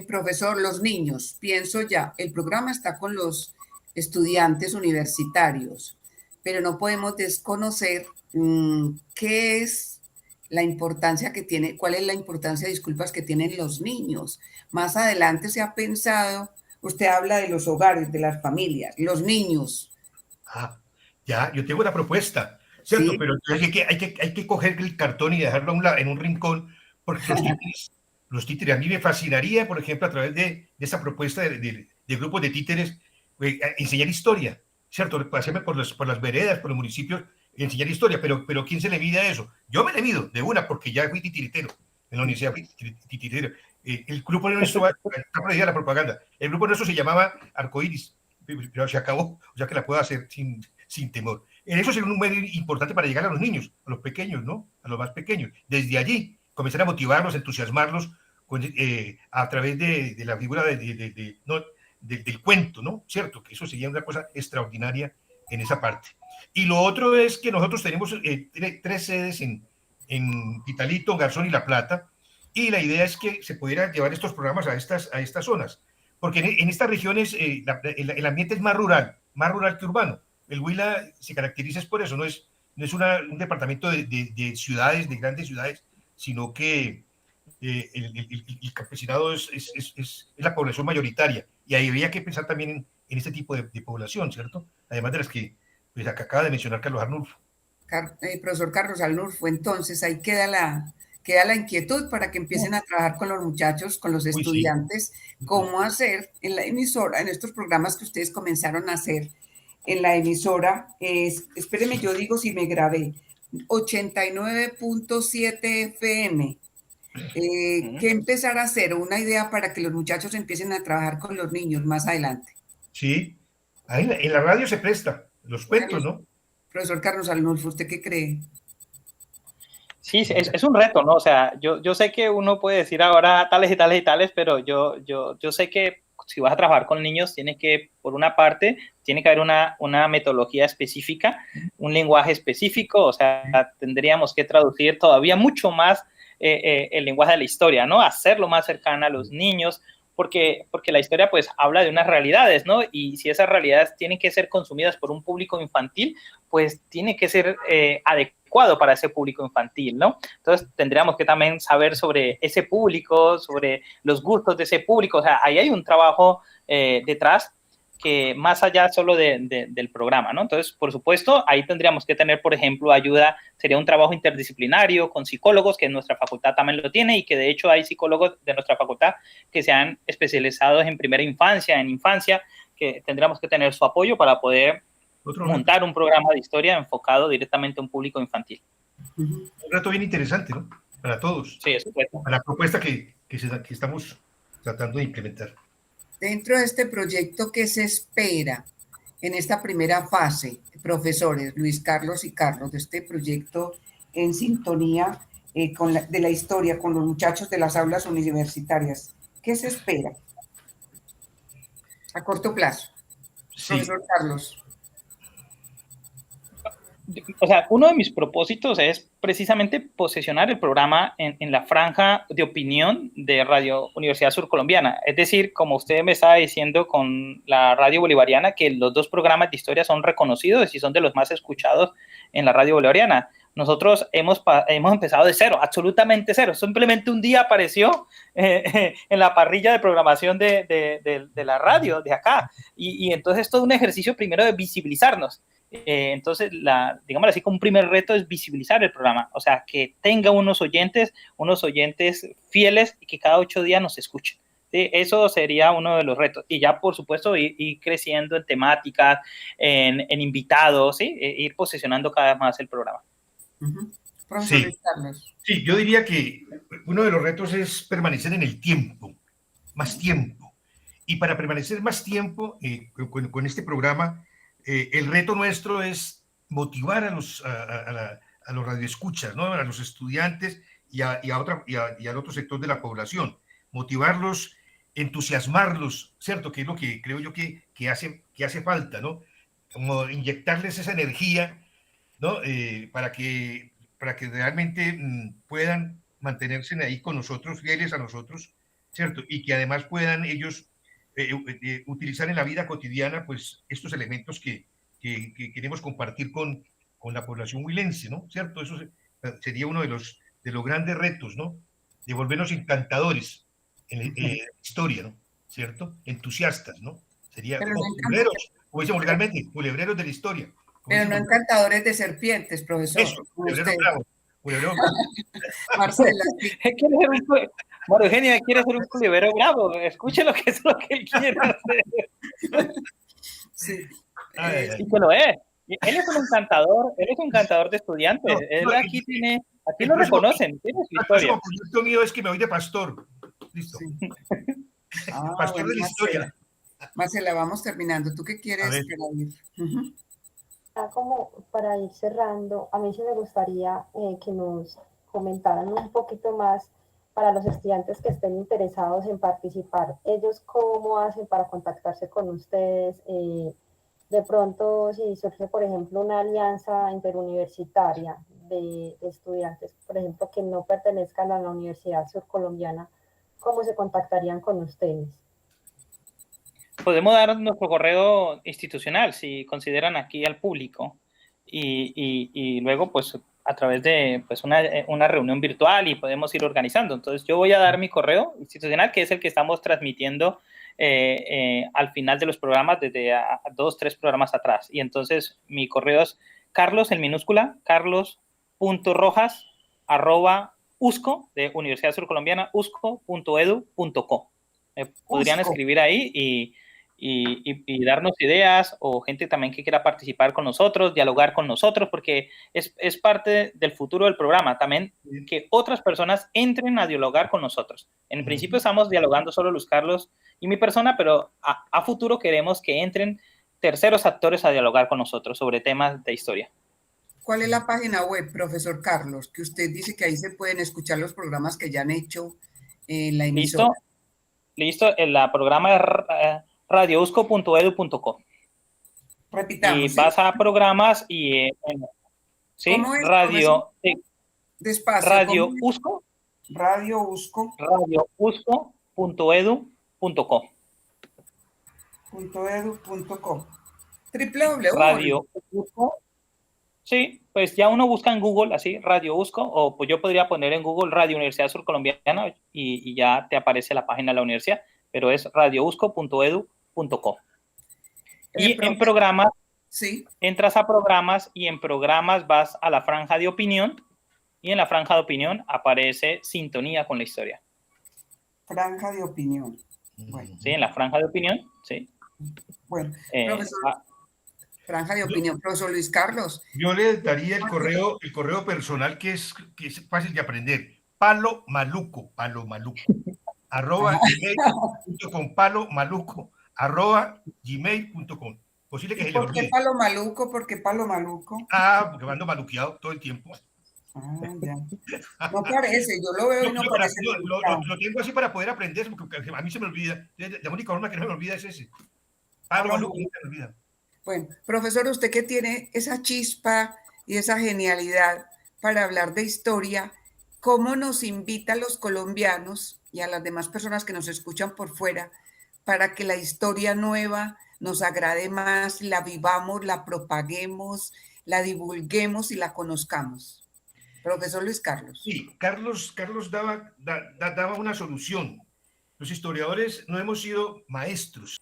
Profesor, los niños, pienso ya, el programa está con los estudiantes universitarios, pero no podemos desconocer qué es la importancia que tiene, cuál es la importancia, disculpas, que tienen los niños. Más adelante se ha pensado, usted habla de los hogares, de las familias, los niños. Ya, yo tengo una propuesta, ¿cierto? Sí. Pero hay que coger el cartón y dejarlo en un rincón, porque los títeres, a mí me fascinaría, por ejemplo, a través de esa propuesta de grupos de títeres, enseñar historia, ¿cierto? Pasearme por las veredas, por los municipios, enseñar historia, pero ¿quién se le mide a eso? Yo me le mido de una, porque ya fui titiritero, en la universidad fui titiritero. El grupo nuestro, está prohibida la propaganda, el grupo nuestro se llamaba Arcoíris, pero se acabó, o sea que la puedo hacer sin temor. Eso sería un medio importante para llegar a los niños, a los pequeños, ¿no? A los más pequeños. Desde allí, comenzar a motivarlos, entusiasmarlos a través de la figura del cuento, ¿no? ¿Cierto? Que eso sería una cosa extraordinaria en esa parte. Y lo otro es que nosotros tenemos 3 sedes en Pitalito, Garzón y La Plata, y la idea es que se pudieran llevar estos programas a estas zonas, porque en estas regiones el ambiente es más rural que urbano. El Huila se caracteriza por eso, no es un departamento de ciudades, de grandes ciudades, sino que el campesinado es la población mayoritaria, y ahí habría que pensar también en este tipo de población, ¿cierto? Además de las que pues, acaba de mencionar Carlos Arnulfo. Profesor Carlos Arnulfo, entonces ahí queda la inquietud para que empiecen a trabajar con los muchachos, con los estudiantes, sí. Cómo hacer en la emisora, en estos programas que ustedes comenzaron a hacer en la emisora, espéreme, yo digo si me grabé, 89.7 FM. ¿Qué empezar a hacer? Una idea para que los muchachos empiecen a trabajar con los niños más adelante. Sí, ahí en la radio se presta los cuentos, ¿no? Profesor Carlos Arnulfo, ¿usted qué cree? Sí, es un reto, ¿no? O sea, yo sé que uno puede decir ahora tales y tales y tales, pero yo sé que si vas a trabajar con niños, tienes que, por una parte, tiene que haber una metodología específica, un lenguaje específico, o sea, tendríamos que traducir todavía mucho más el lenguaje de la historia, ¿no? Hacerlo más cercano a los niños, porque la historia, pues, habla de unas realidades, ¿no? Y si esas realidades tienen que ser consumidas por un público infantil, pues tiene que ser adecuado para ese público infantil, ¿no? Entonces tendríamos que también saber sobre ese público, sobre los gustos de ese público, o sea, ahí hay un trabajo detrás que más allá solo del programa, ¿no? Entonces, por supuesto, ahí tendríamos que tener, por ejemplo, ayuda, sería un trabajo interdisciplinario con psicólogos, que nuestra facultad también lo tiene, y que de hecho hay psicólogos de nuestra facultad que se han especializado en primera infancia, en infancia, que tendríamos que tener su apoyo para poder montar un programa de historia enfocado directamente a un público infantil. Un reto bien interesante, ¿no? Para todos. Sí, eso es. Para la propuesta que estamos tratando de implementar. Dentro de este proyecto, ¿qué se espera en esta primera fase, profesores Luis Carlos y Carlos, de este proyecto en sintonía de la historia con los muchachos de las aulas universitarias? ¿Qué se espera a corto plazo? Sí. Profesor Carlos. O sea, uno de mis propósitos es precisamente posicionar el programa en la franja de opinión de Radio Universidad Surcolombiana. Es decir, como usted me estaba diciendo con la Radio Bolivariana, que los dos programas de historia son reconocidos y son de los más escuchados en la Radio Bolivariana. Nosotros hemos empezado de cero, absolutamente cero. Simplemente un día apareció en la parrilla de programación de la radio de acá. Y entonces es todo un ejercicio primero de visibilizarnos. Entonces, digamos así, como un primer reto es visibilizar el programa, o sea, que tenga unos oyentes fieles y que cada 8 días nos escuchen. ¿Sí? Eso sería uno de los retos. Y ya, por supuesto, ir creciendo en temáticas, en invitados, ¿sí? Ir posicionando cada vez más el programa. Sí, yo diría que uno de los retos es permanecer en el tiempo, más tiempo. Y para permanecer más tiempo con este programa, el reto nuestro es motivar a los radioescuchas, ¿no? A los estudiantes y al otro sector de la población. Motivarlos, entusiasmarlos, ¿cierto? Que es lo que creo yo que hace falta, ¿no? Como inyectarles esa energía, ¿no? Para que realmente puedan mantenerse ahí con nosotros, fieles a nosotros, ¿cierto? Y que además puedan ellos utilizar en la vida cotidiana, pues, estos elementos que queremos compartir con la población huilense, ¿no? ¿Cierto? Eso sería uno de los grandes retos, ¿no? De volvernos encantadores en la historia, ¿no? ¿Cierto? Entusiastas, ¿no? Sería como culebreros, como dice vulgarmente, culebreros de la historia. Pero no encantadores de serpientes, profesor. Eso, culebrero bravo. Culebrero Marcela. María Eugenia quiere ser un culebrero bravo. Escuche lo que es lo que él quiere hacer. Sí. Y que lo es. Él es un encantador de estudiantes. Él aquí lo reconocen. Tiene su historia. El proyecto mío es que me voy de pastor. Listo. Sí. Pastor de la historia. Marcela, vamos terminando. ¿Tú qué quieres añadir? Como para ir cerrando, a mí sí me gustaría que nos comentaran un poquito más para los estudiantes que estén interesados en participar. Ellos, ¿cómo hacen para contactarse con ustedes? De pronto, si surge, por ejemplo, una alianza interuniversitaria de estudiantes, por ejemplo, que no pertenezcan a la Universidad Surcolombiana, ¿cómo se contactarían con ustedes? Podemos dar nuestro correo institucional si consideran aquí al público y luego pues a través de pues, una reunión virtual y podemos ir organizando. Entonces yo voy a dar mi correo institucional, que es el que estamos transmitiendo al final de los programas desde 2-3 programas atrás. Y entonces mi correo es Carlos en minúscula, carlos.rojas@usco de Universidad Surcolombiana, usco.edu.co. Podrían escribir ahí y darnos ideas o gente también que quiera participar con nosotros, dialogar con nosotros, porque es parte del futuro del programa también que otras personas entren a dialogar con nosotros. En principio estamos dialogando solo Luis Carlos y mi persona, pero a futuro queremos que entren terceros actores a dialogar con nosotros sobre temas de historia. ¿Cuál es la página web, profesor Carlos? Que usted dice que ahí se pueden escuchar los programas que ya han hecho en la emisora. Listo. La programa es radiousco.edu.co. Repitamos. Y ¿sí? vas a programas y... ¿sí? ¿Cómo es, Radio... Despacio. Radio Usco. Radio Usco. radiousco.edu.co. .edu.co. www. Radio Usco. Sí, pues ya uno busca en Google así, Radio Usco, o pues yo podría poner en Google Radio Universidad Surcolombiana y ya te aparece la página de la universidad, pero es radiousco.edu.co. Y en programas, sí. Entras a programas y en programas vas a la franja de opinión y en la franja de opinión aparece sintonía con la historia. Franja de opinión. Bueno. Sí, en la franja de opinión, sí. Bueno, profesor, franja de opinión, profesor Luis Carlos. Yo le daría el correo personal que es fácil de aprender. Palo maluco, arroba gmail.com, arroba gmail.com. Posible que se le olvide. ¿Por qué palo maluco? ¿Por qué palo maluco? Porque ando maluqueado todo el tiempo. Ya. No parece, yo lo veo y no parece. Lo tengo así para poder aprender, porque a mí se me olvida. La única forma que no se me olvida es ese. Palo maluco, no se me olvida. Bueno, profesor, usted que tiene esa chispa y esa genialidad para hablar de historia, ¿cómo nos invita a los colombianos y a las demás personas que nos escuchan por fuera para que la historia nueva nos agrade más, la vivamos, la propaguemos, la divulguemos y la conozcamos? Profesor Luis Carlos. Sí, Carlos daba una solución. Los historiadores no hemos sido maestros,